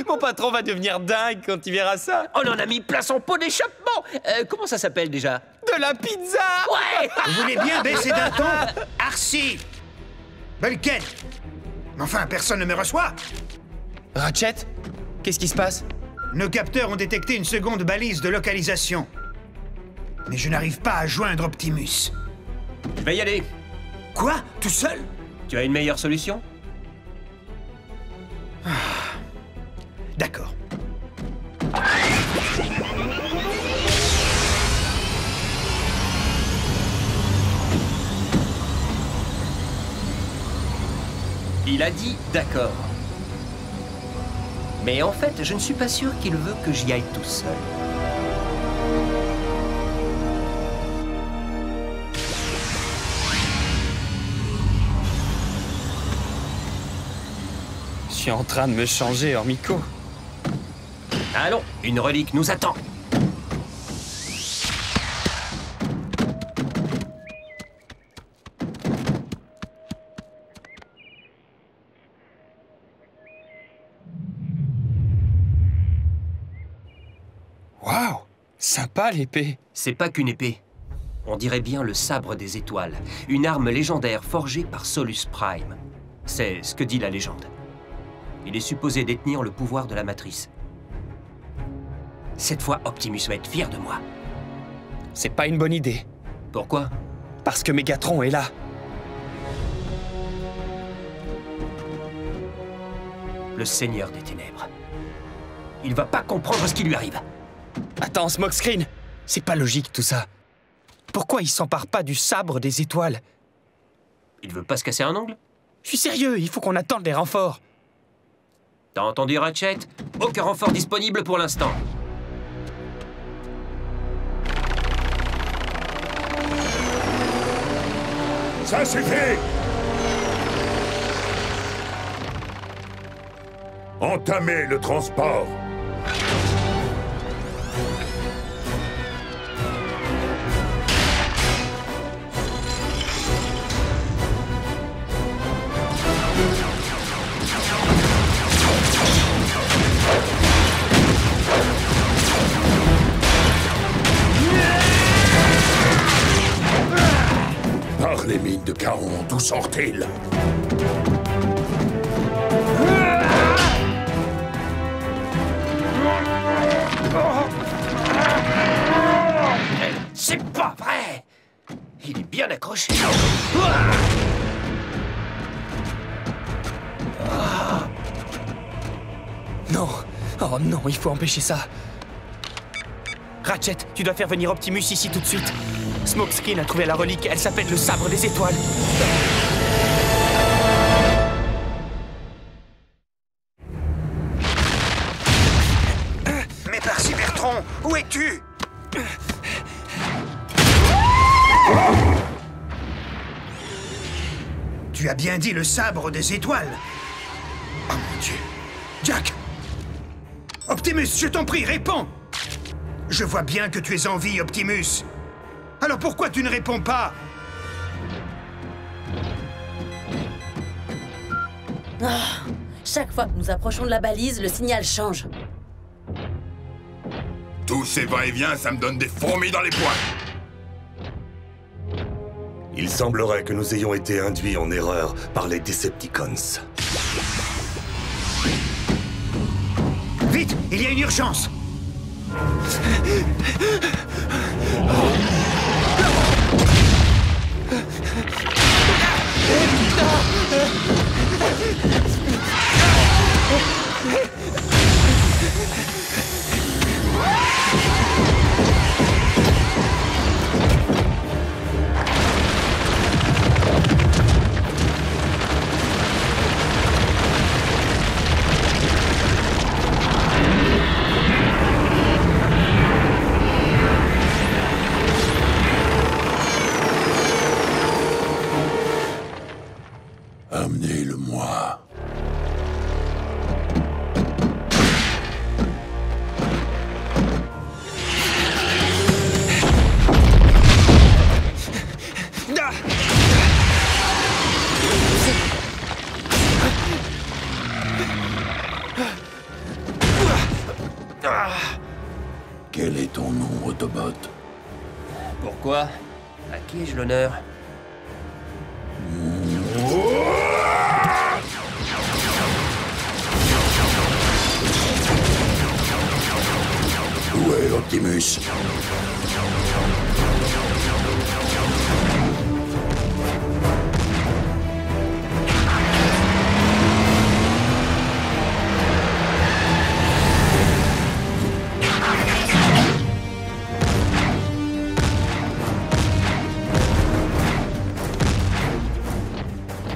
Mon patron va devenir dingue quand il verra ça. On en a mis plein son pot d'échappement. Comment ça s'appelle déjà? De la pizza. Ouais. Vous voulez bien baisser d'un ton? Arcee! Bulkhead! Mais enfin, personne ne me reçoit! Ratchet? Qu'est-ce qui se passe? Nos capteurs ont détecté une seconde balise de localisation. Mais je n'arrive pas à joindre Optimus. Je vais y aller. Quoi? Tout seul? Tu as une meilleure solution? D'accord. Il a dit d'accord. Mais en fait, je ne suis pas sûr qu'il veut que j'y aille tout seul. Je suis en train de me changer, Ormico. Allons, une relique nous attend. Waouh, sympa l'épée. C'est pas qu'une épée. On dirait bien le sabre des étoiles, une arme légendaire forgée par Solus Prime. C'est ce que dit la légende. Il est supposé détenir le pouvoir de la Matrice. Cette fois, Optimus va être fier de moi. C'est pas une bonne idée. Pourquoi? Parce que Megatron est là. Le Seigneur des Ténèbres. Il va pas comprendre ce qui lui arrive. Attends, Smokescreen, c'est pas logique tout ça. Pourquoi il s'empare pas du sabre des étoiles? Il veut pas se casser un ongle? Je suis sérieux, il faut qu'on attende les renforts. T'as entendu, Ratchet? Aucun renfort disponible pour l'instant. Ça suffit! Entamez le transport. Par les mines de de Caron, d'où sort-il? C'est pas vrai! Il est bien accroché. Non. Oh non, il faut empêcher ça. Ratchet, tu dois faire venir Optimus ici tout de suite. Smokescreen a trouvé la relique, elle s'appelle le sabre des étoiles. Mais Percy Bertrand, où es-tu? Tu as bien dit le sabre des étoiles. Oh mon Dieu. Jack! Optimus, je t'en prie, réponds! Je vois bien que tu es en vie, Optimus. Alors pourquoi tu ne réponds pas? Chaque fois que nous approchons de la balise, le signal change. Tous ces va-et-vient, ça me donne des fourmis dans les poings. Il semblerait que nous ayons été induits en erreur par les Decepticons. Vite, il y a une urgence. Amenez-le-moi. Quel est ton nom, Autobot? Pourquoi? À qui ai-je l'honneur? Où est Optimus?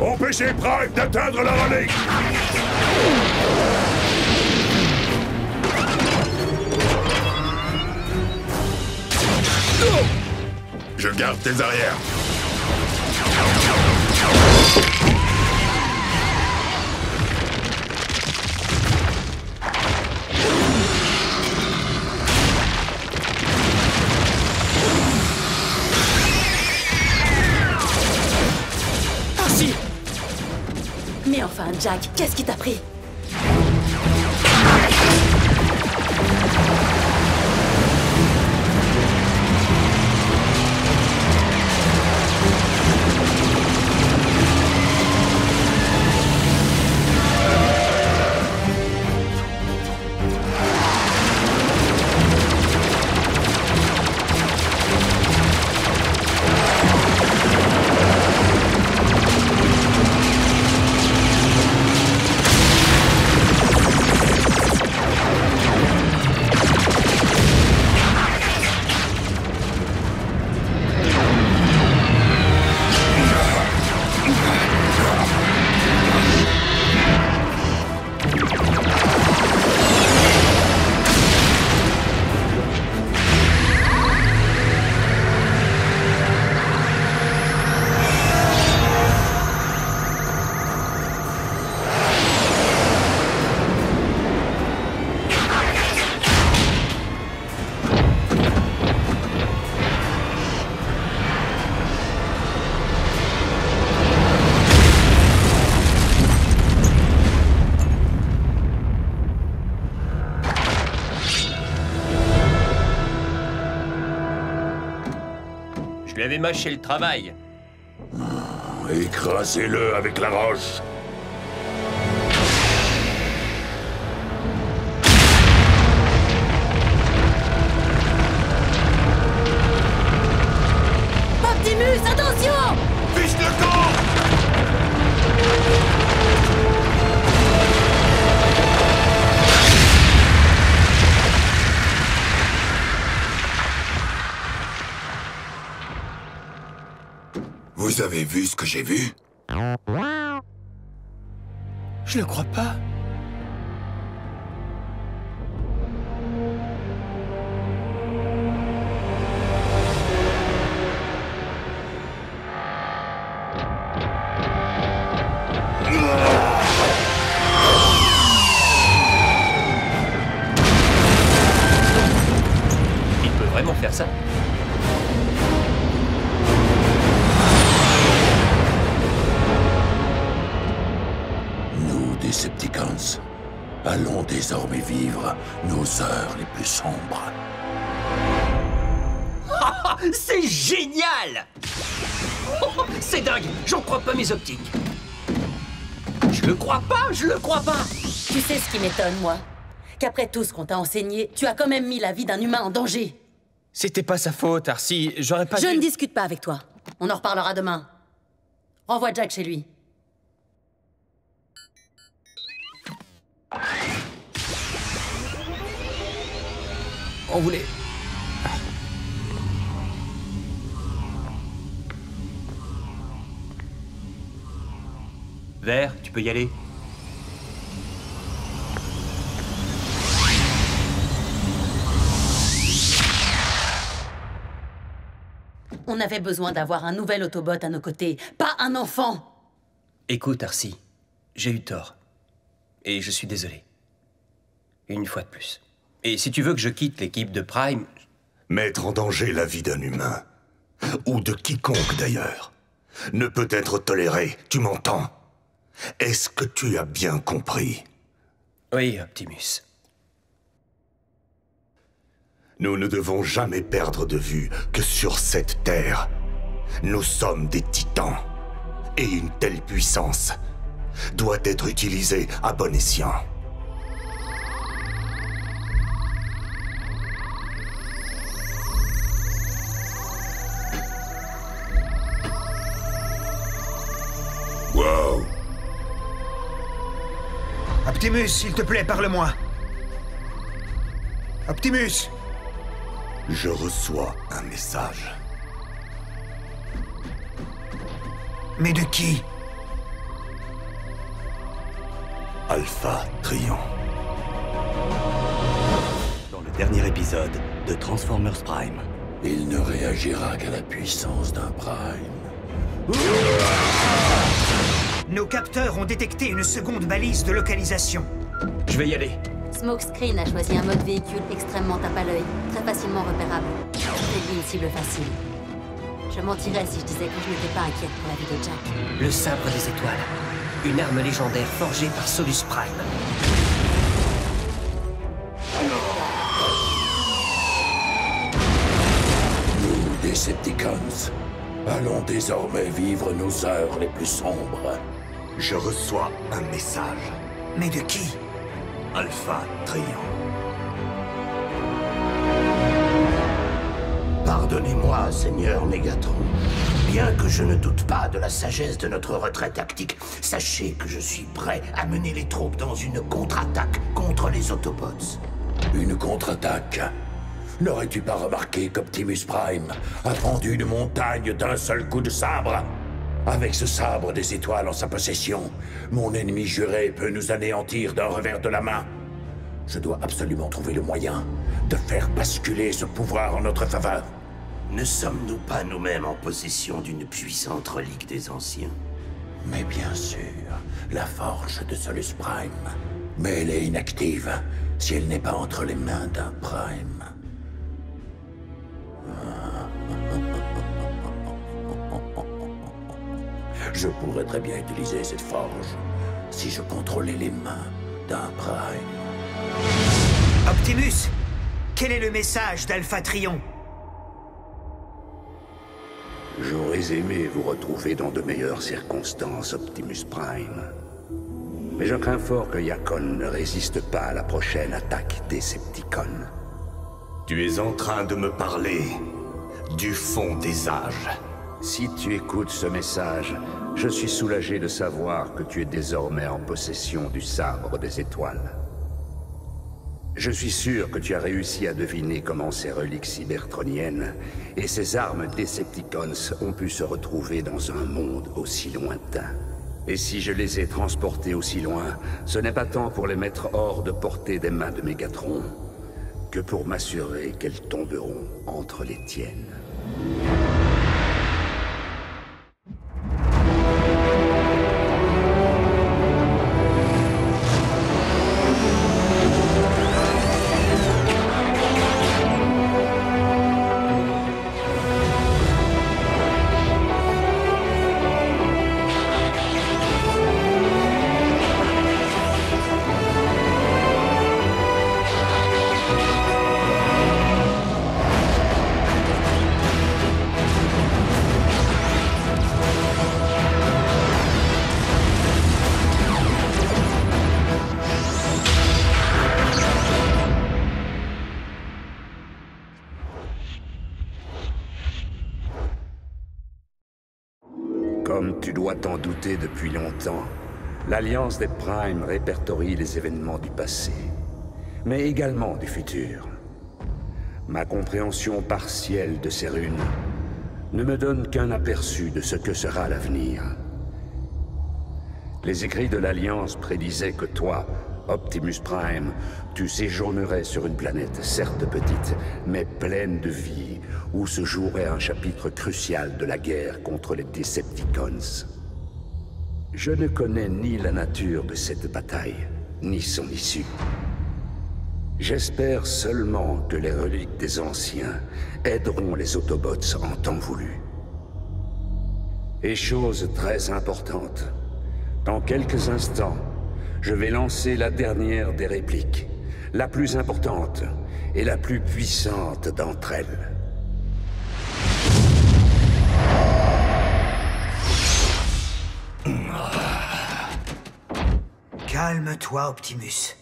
Empêchez Prime d'atteindre la relique! Je garde tes arrières. Mais enfin, Jack, qu'est-ce qui t'a pris? Je lui avais mâché le travail. Écrasez-le avec la roche. Optimus, attention! Fiche le camp! Vous avez vu ce que j'ai vu? Je le crois pas. Il peut vraiment faire ça? Nous, Decepticons, allons désormais vivre nos heures les plus sombres. C'est génial! C'est dingue! J'en crois pas mes optiques. Je le crois pas, je le crois pas! Tu sais ce qui m'étonne, moi? Qu'après tout ce qu'on t'a enseigné, tu as quand même mis la vie d'un humain en danger. C'était pas sa faute, Arcee. J'aurais pas Je dû... ne discute pas avec toi. On en reparlera demain. Renvoie Jack chez lui. On voulait... Vert, tu peux y aller. On avait besoin d'avoir un nouvel Autobot à nos côtés, pas un enfant. Écoute, Arcee, j'ai eu tort. Et je suis désolé. Une fois de plus. Et si tu veux que je quitte l'équipe de Prime... Mettre en danger la vie d'un humain, ou de quiconque d'ailleurs, ne peut être toléré, tu m'entends? Est-ce que tu as bien compris? Oui, Optimus. Nous ne devons jamais perdre de vue que sur cette terre, nous sommes des titans. Et une telle puissance doit être utilisée à bon escient. Wow! Optimus, s'il te plaît, parle-moi. Optimus! Je reçois un message. Mais de qui? Alpha Trion. Dans le dernier épisode de Transformers Prime. Il ne réagira qu'à la puissance d'un Prime. Nos capteurs ont détecté une seconde balise de localisation. Je vais y aller. Smokescreen a choisi un mode véhicule extrêmement tape à l'œil, très facilement repérable. C'est lui une cible facile. Je mentirais si je disais que je n'étais pas inquiète pour la vie de Jack. Le sabre des étoiles. Une arme légendaire forgée par Solus Prime. Nous, Decepticons, allons désormais vivre nos heures les plus sombres. Je reçois un message. Mais de qui? Alpha Trion. Pardonnez-moi, Seigneur Megatron. Bien que je ne doute pas de la sagesse de notre retrait tactique, sachez que je suis prêt à mener les troupes dans une contre-attaque contre les Autobots. Une contre-attaque? N'aurais-tu pas remarqué qu'Optimus Prime a pendu une montagne d'un seul coup de sabre? Avec ce sabre des étoiles en sa possession, mon ennemi juré peut nous anéantir d'un revers de la main. Je dois absolument trouver le moyen de faire basculer ce pouvoir en notre faveur. Ne sommes-nous pas nous-mêmes en possession d'une puissante relique des anciens? Mais bien sûr, la forge de Solus Prime. Mais elle est inactive si elle n'est pas entre les mains d'un Prime. Je pourrais très bien utiliser cette forge si je contrôlais les mains d'un Prime. Optimus, quel est le message d'Alpha Trion? J'aurais aimé vous retrouver dans de meilleures circonstances, Optimus Prime. Mais je crains fort que Yakon ne résiste pas à la prochaine attaque Decepticon. Tu es en train de me parler du fond des âges. Si tu écoutes ce message, je suis soulagé de savoir que tu es désormais en possession du sabre des étoiles. Je suis sûr que tu as réussi à deviner comment ces reliques cybertroniennes et ces armes Decepticons ont pu se retrouver dans un monde aussi lointain. Et si je les ai transportées aussi loin, ce n'est pas tant pour les mettre hors de portée des mains de Megatron, que pour m'assurer qu'elles tomberont entre les tiennes. Comme tu dois t'en douter depuis longtemps, l'Alliance des Primes répertorie les événements du passé, mais également du futur. Ma compréhension partielle de ces runes ne me donne qu'un aperçu de ce que sera l'avenir. Les écrits de l'Alliance prédisaient que toi, Optimus Prime, tu séjournerais sur une planète certes petite, mais pleine de vie, où se jouerait un chapitre crucial de la guerre contre les Decepticons. Je ne connais ni la nature de cette bataille, ni son issue. J'espère seulement que les reliques des anciens aideront les Autobots en temps voulu. Et chose très importante, dans quelques instants, je vais lancer la dernière des répliques, la plus importante et la plus puissante d'entre elles. Calme-toi, Optimus.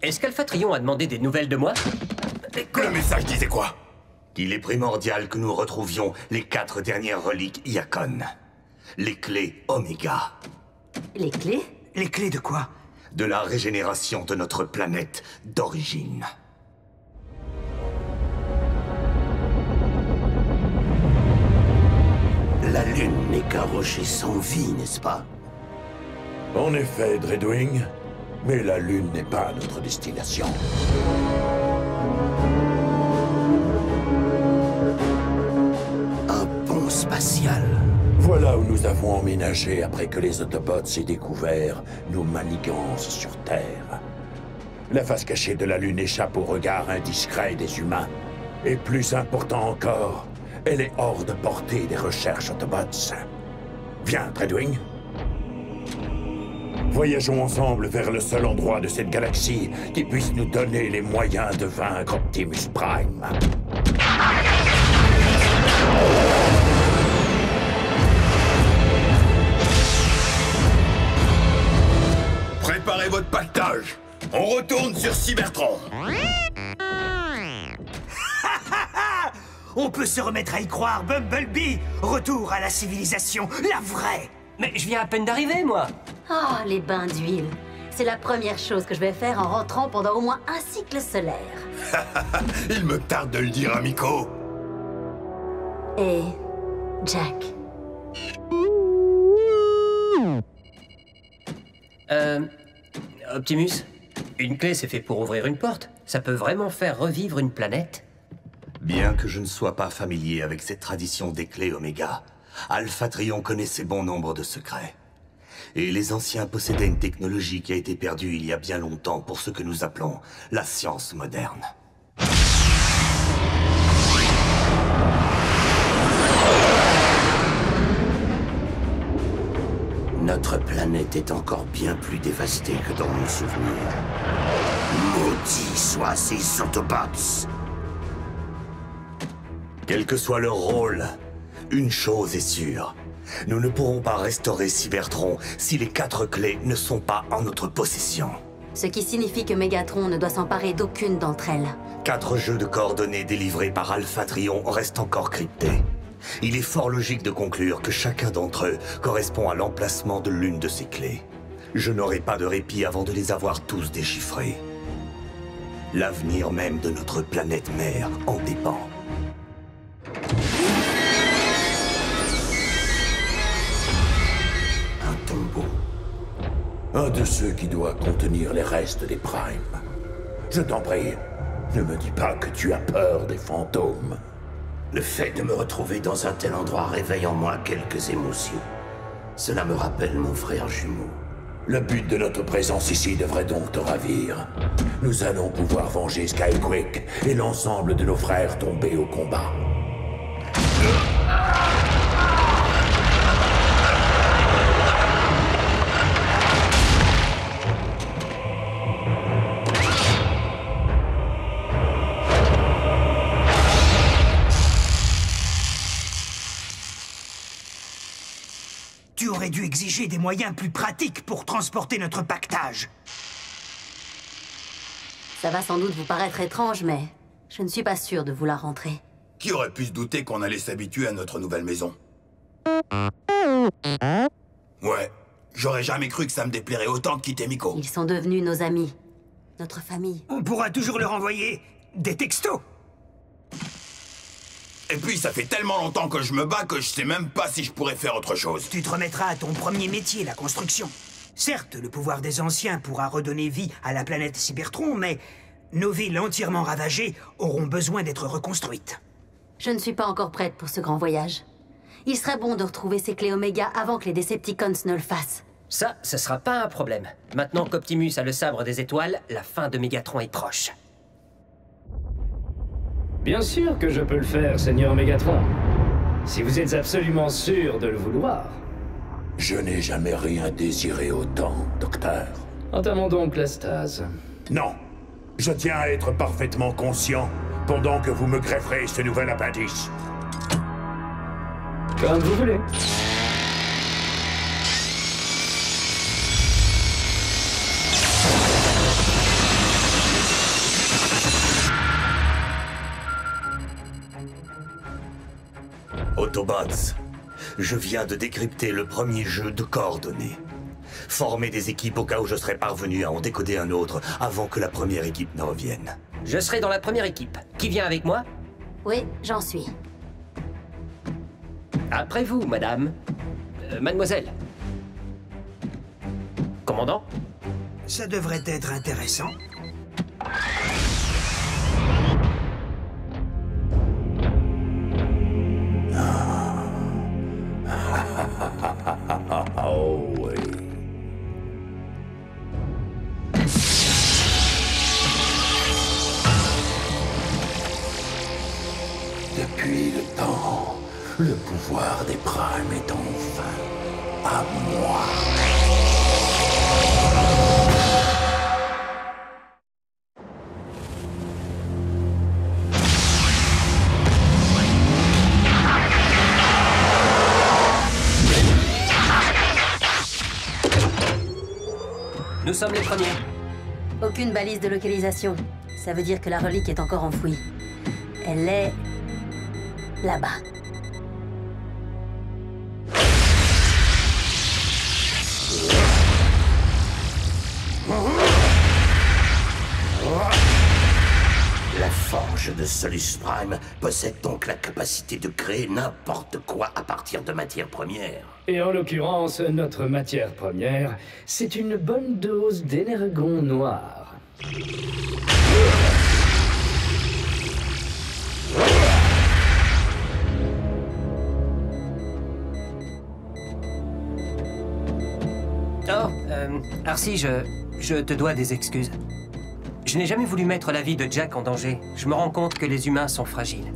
Est-ce qu'Alpha Trion a demandé des nouvelles de moi? Le message disait quoi? Qu'il est primordial que nous retrouvions les 4 dernières reliques Yakon. Les clés Omega. Les clés? Les clés de quoi? De la régénération de notre planète d'origine. La Lune n'est qu'un rocher sans vie, n'est-ce pas? En effet, Dreadwing, mais la Lune n'est pas notre destination. Un pont spatial. Voilà où nous avons emménagé après que les Autobots aient découvert nos manigances sur Terre. La face cachée de la Lune échappe au regard indiscret des humains. Et plus important encore, elle est hors de portée des recherches Autobots. Viens, Dreadwing. Voyageons ensemble vers le seul endroit de cette galaxie qui puisse nous donner les moyens de vaincre Optimus Prime. Préparez votre pactage. On retourne sur Cybertron. On peut se remettre à y croire, Bumblebee. Retour à la civilisation, la vraie. Mais je viens à peine d'arriver, moi. Oh, les bains d'huile. C'est la première chose que je vais faire en rentrant pendant au moins un cycle solaire. Il me tarde de le dire, amico. Et Jack. Optimus, une clé c'est fait pour ouvrir une porte. Ça peut vraiment faire revivre une planète? Bien que je ne sois pas familier avec cette tradition des clés Omega, Alpha Trion connaissait bon nombre de secrets. Et les anciens possédaient une technologie qui a été perdue il y a bien longtemps pour ce que nous appelons la science moderne. Notre planète est encore bien plus dévastée que dans mon souvenir. Maudits soient ces Autobots! Quel que soit leur rôle, une chose est sûre. Nous ne pourrons pas restaurer Cybertron si les 4 clés ne sont pas en notre possession. Ce qui signifie que Megatron ne doit s'emparer d'aucune d'entre elles. 4 jeux de coordonnées délivrés par Alpha Trion restent encore cryptés. Il est fort logique de conclure que chacun d'entre eux correspond à l'emplacement de l'une de ces clés. Je n'aurai pas de répit avant de les avoir tous déchiffrés. L'avenir même de notre planète mère en dépend. Un tombeau. Un de ceux qui doit contenir les restes des Primes. Je t'en prie, ne me dis pas que tu as peur des fantômes. Le fait de me retrouver dans un tel endroit réveille en moi quelques émotions. Cela me rappelle mon frère jumeau. Le but de notre présence ici devrait donc te ravir. Nous allons pouvoir venger Skyquake et l'ensemble de nos frères tombés au combat. Tu aurais dû exiger des moyens plus pratiques pour transporter notre pactage. Ça va sans doute vous paraître étrange, mais je ne suis pas sûre de vouloir rentrer. Qui aurait pu se douter qu'on allait s'habituer à notre nouvelle maison? Ouais, j'aurais jamais cru que ça me déplairait autant de quitter Miko. Ils sont devenus nos amis, notre famille. On pourra toujours leur envoyer des textos. Et puis ça fait tellement longtemps que je me bats que je sais même pas si je pourrais faire autre chose. Tu te remettras à ton premier métier, la construction. Certes, le pouvoir des anciens pourra redonner vie à la planète Cybertron, mais nos villes entièrement ravagées auront besoin d'être reconstruites. Je ne suis pas encore prête pour ce grand voyage. Il serait bon de retrouver ces clés Oméga avant que les Decepticons ne le fassent. Ça, ce sera pas un problème. Maintenant qu'Optimus a le sabre des étoiles, la fin de Megatron est proche. Bien sûr que je peux le faire, Seigneur Megatron. Si vous êtes absolument sûr de le vouloir. Je n'ai jamais rien désiré autant, docteur. Entamons donc la stase. Non. Je tiens à être parfaitement conscient pendant que vous me grefferez ce nouvel appendice. Comme vous voulez. Autobots, je viens de décrypter le premier jeu de coordonnées. Formez des équipes au cas où je serais parvenu à en décoder un autre avant que la première équipe ne revienne. Je serai dans la première équipe. Qui vient avec moi? Oui, j'en suis. Après vous, madame. Mademoiselle. Commandant? Ça devrait être intéressant. Oh oui. Depuis le temps, le pouvoir des Primes est enfin à moi. Nous sommes les premiers. Aucune balise de localisation. Ça veut dire que la relique est encore enfouie. Elle est... là-bas. La forge de Solus Prime possède donc la capacité de créer n'importe quoi à partir de matières premières. Et en l'occurrence, notre matière première, c'est une bonne dose d'énergon noir. Oh, Arcee, je te dois des excuses. Je n'ai jamais voulu mettre la vie de Jack en danger. Je me rends compte que les humains sont fragiles.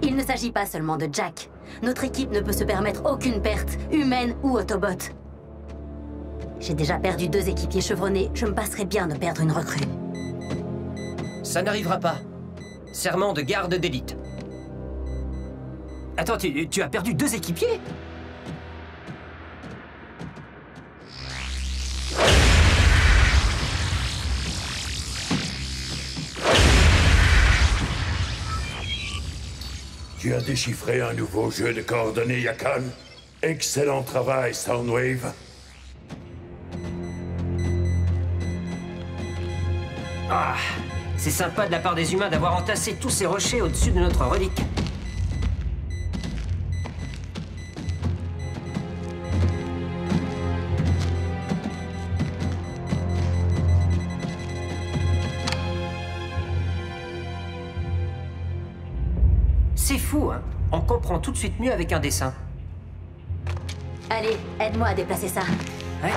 Il ne s'agit pas seulement de Jack. Notre équipe ne peut se permettre aucune perte, humaine ou Autobot. J'ai déjà perdu 2 équipiers chevronnés, je me passerais bien de perdre une recrue. Ça n'arrivera pas. Serment de garde d'élite. Attends, tu as perdu 2 équipiers? Tu as déchiffré un nouveau jeu de coordonnées, Yakan. Excellent travail, Soundwave. Ah, c'est sympa de la part des humains d'avoir entassé tous ces rochers au-dessus de notre relique. C'est fou, hein? On comprend tout de suite mieux avec un dessin. Allez, aide-moi à déplacer ça. Ouais.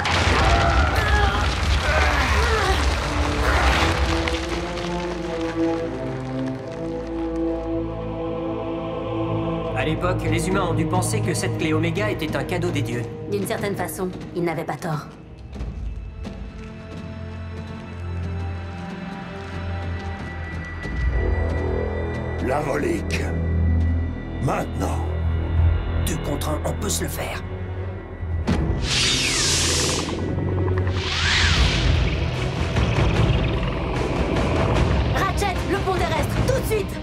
À l'époque, les humains ont dû penser que cette clé Oméga était un cadeau des dieux. D'une certaine façon, ils n'avaient pas tort. La relique. Maintenant. 2 contre 1, on peut se le faire. Ratchet, le pont terrestre, tout de suite!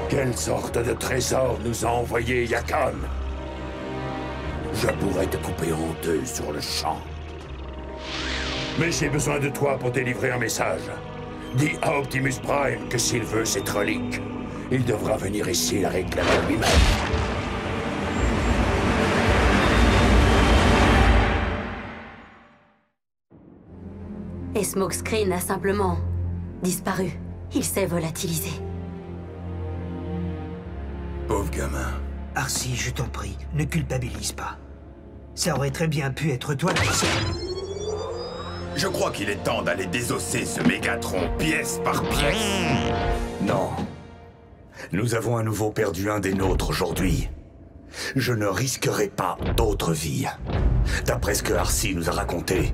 Quelle sorte de trésor nous a envoyé Yakan? Je pourrais te couper en 2 sur le champ. Mais j'ai besoin de toi pour délivrer un message. Dis à Optimus Prime que s'il veut cette relique, il devra venir ici la réclamer lui-même. Et Smokescreen a simplement disparu. Il s'est volatilisé. Pauvre gamin. Arcee, je t'en prie, ne culpabilise pas. Ça aurait très bien pu être toi qui sais. Je crois qu'il est temps d'aller désosser ce Mégatron pièce par pièce. Non. Nous avons à nouveau perdu un des nôtres aujourd'hui. Je ne risquerai pas d'autres vies. D'après ce que Arcee nous a raconté,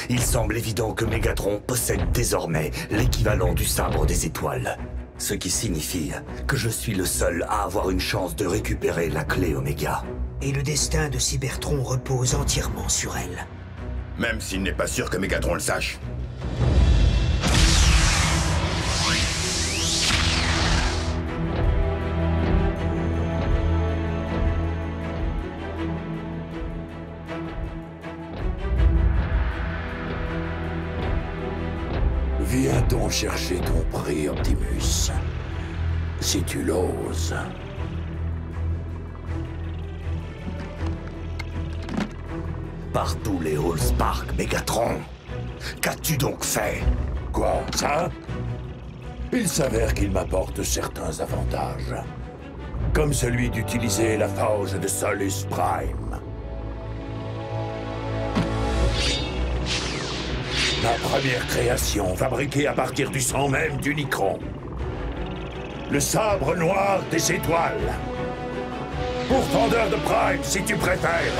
il semble évident que Mégatron possède désormais l'équivalent du sabre des étoiles. Ce qui signifie que je suis le seul à avoir une chance de récupérer la clé Oméga. Et le destin de Cybertron repose entièrement sur elle. Même s'il n'est pas sûr que Mégatron le sache. Viens donc chercher ton prix, Optimus. Si tu l'oses. Par tous les Allspark, Mégatron. Qu'as-tu donc fait? Quoi, ça? Il s'avère qu'il m'apporte certains avantages. Comme celui d'utiliser la forge de Solus Prime. Ma première création, fabriquée à partir du sang même d'Unicron. Le sabre noir des étoiles. Pourfendeur de Prime, si tu préfères.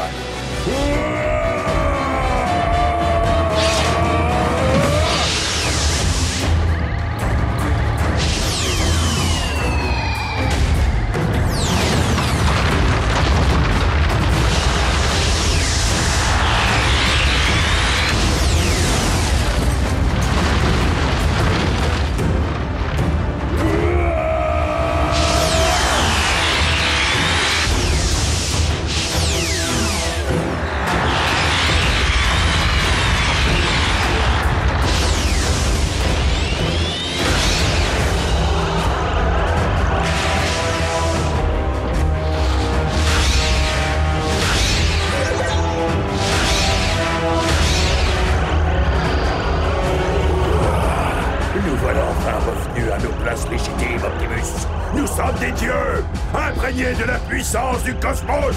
Nous voilà enfin revenus à nos places légitimes, Optimus. Nous sommes des dieux, imprégnés de la puissance du cosmos.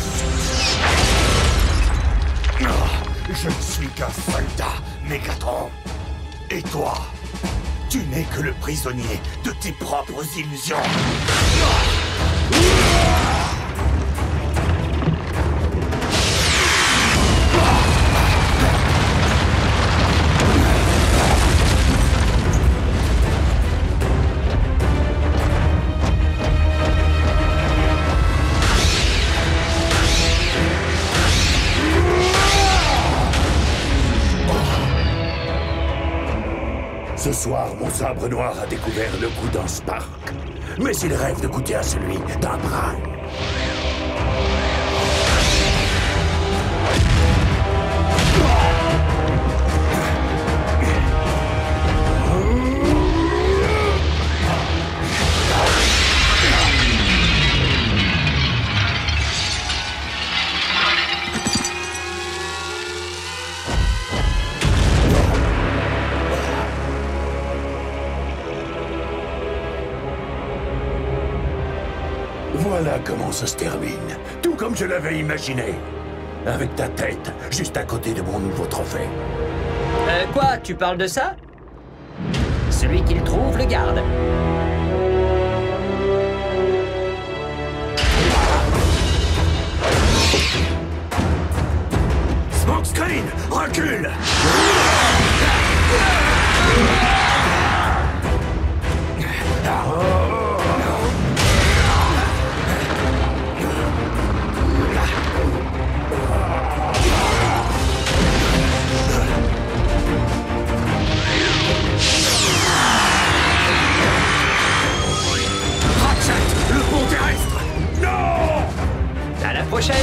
Je ne suis qu'un soldat, Mégatron. Et toi, tu n'es que le prisonnier de tes propres illusions. Ce soir, mon sabre noir a découvert le goût d'un Spark. Mais il rêve de goûter à celui d'un Prime. Voilà comment ça se termine, tout comme je l'avais imaginé. Avec ta tête, juste à côté de mon nouveau trophée. Quoi? Tu parles de ça? Celui qu'il trouve le garde. Smokescreen, recule! À la prochaine!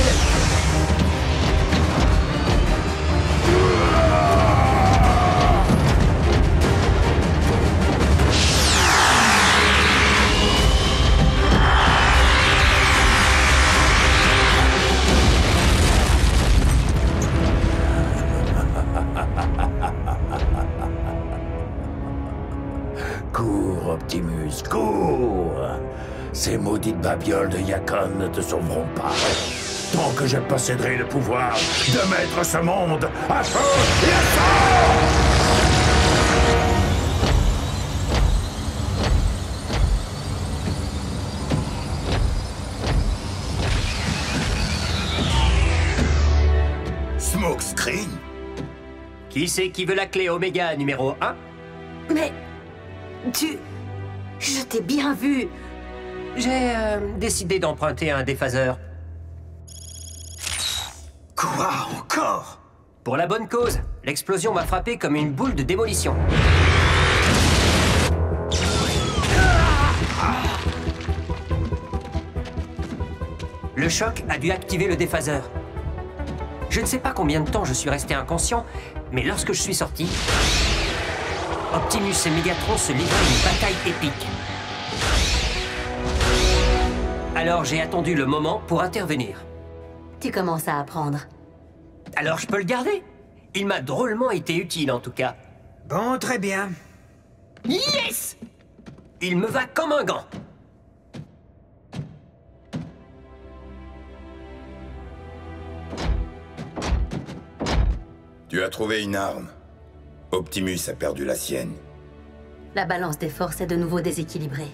Cours, Optimus, cours! Ces maudites babioles de Yakon ne te sauveront pas. Tant que je posséderai le pouvoir de mettre ce monde à feu et à sang! Smokescreen? Qui c'est qui veut la clé Oméga numéro 1? Mais... Je t'ai bien vu. J'ai décidé d'emprunter un déphaseur. Quoi encore? Pour la bonne cause. L'explosion m'a frappé comme une boule de démolition. Le choc a dû activer le déphaseur. Je ne sais pas combien de temps je suis resté inconscient, mais lorsque je suis sorti, Optimus et Megatron se livraient une bataille épique. Alors j'ai attendu le moment pour intervenir. Tu commences à apprendre. Alors je peux le garder. Il m'a drôlement été utile en tout cas. Bon, très bien. Yes! Il me va comme un gant. Tu as trouvé une arme. Optimus a perdu la sienne. La balance des forces est de nouveau déséquilibrée.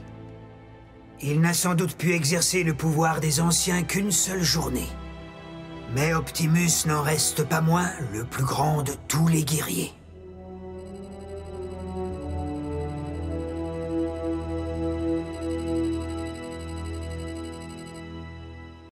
Il n'a sans doute pu exercer le pouvoir des anciens qu'une seule journée. Mais Optimus n'en reste pas moins le plus grand de tous les guerriers.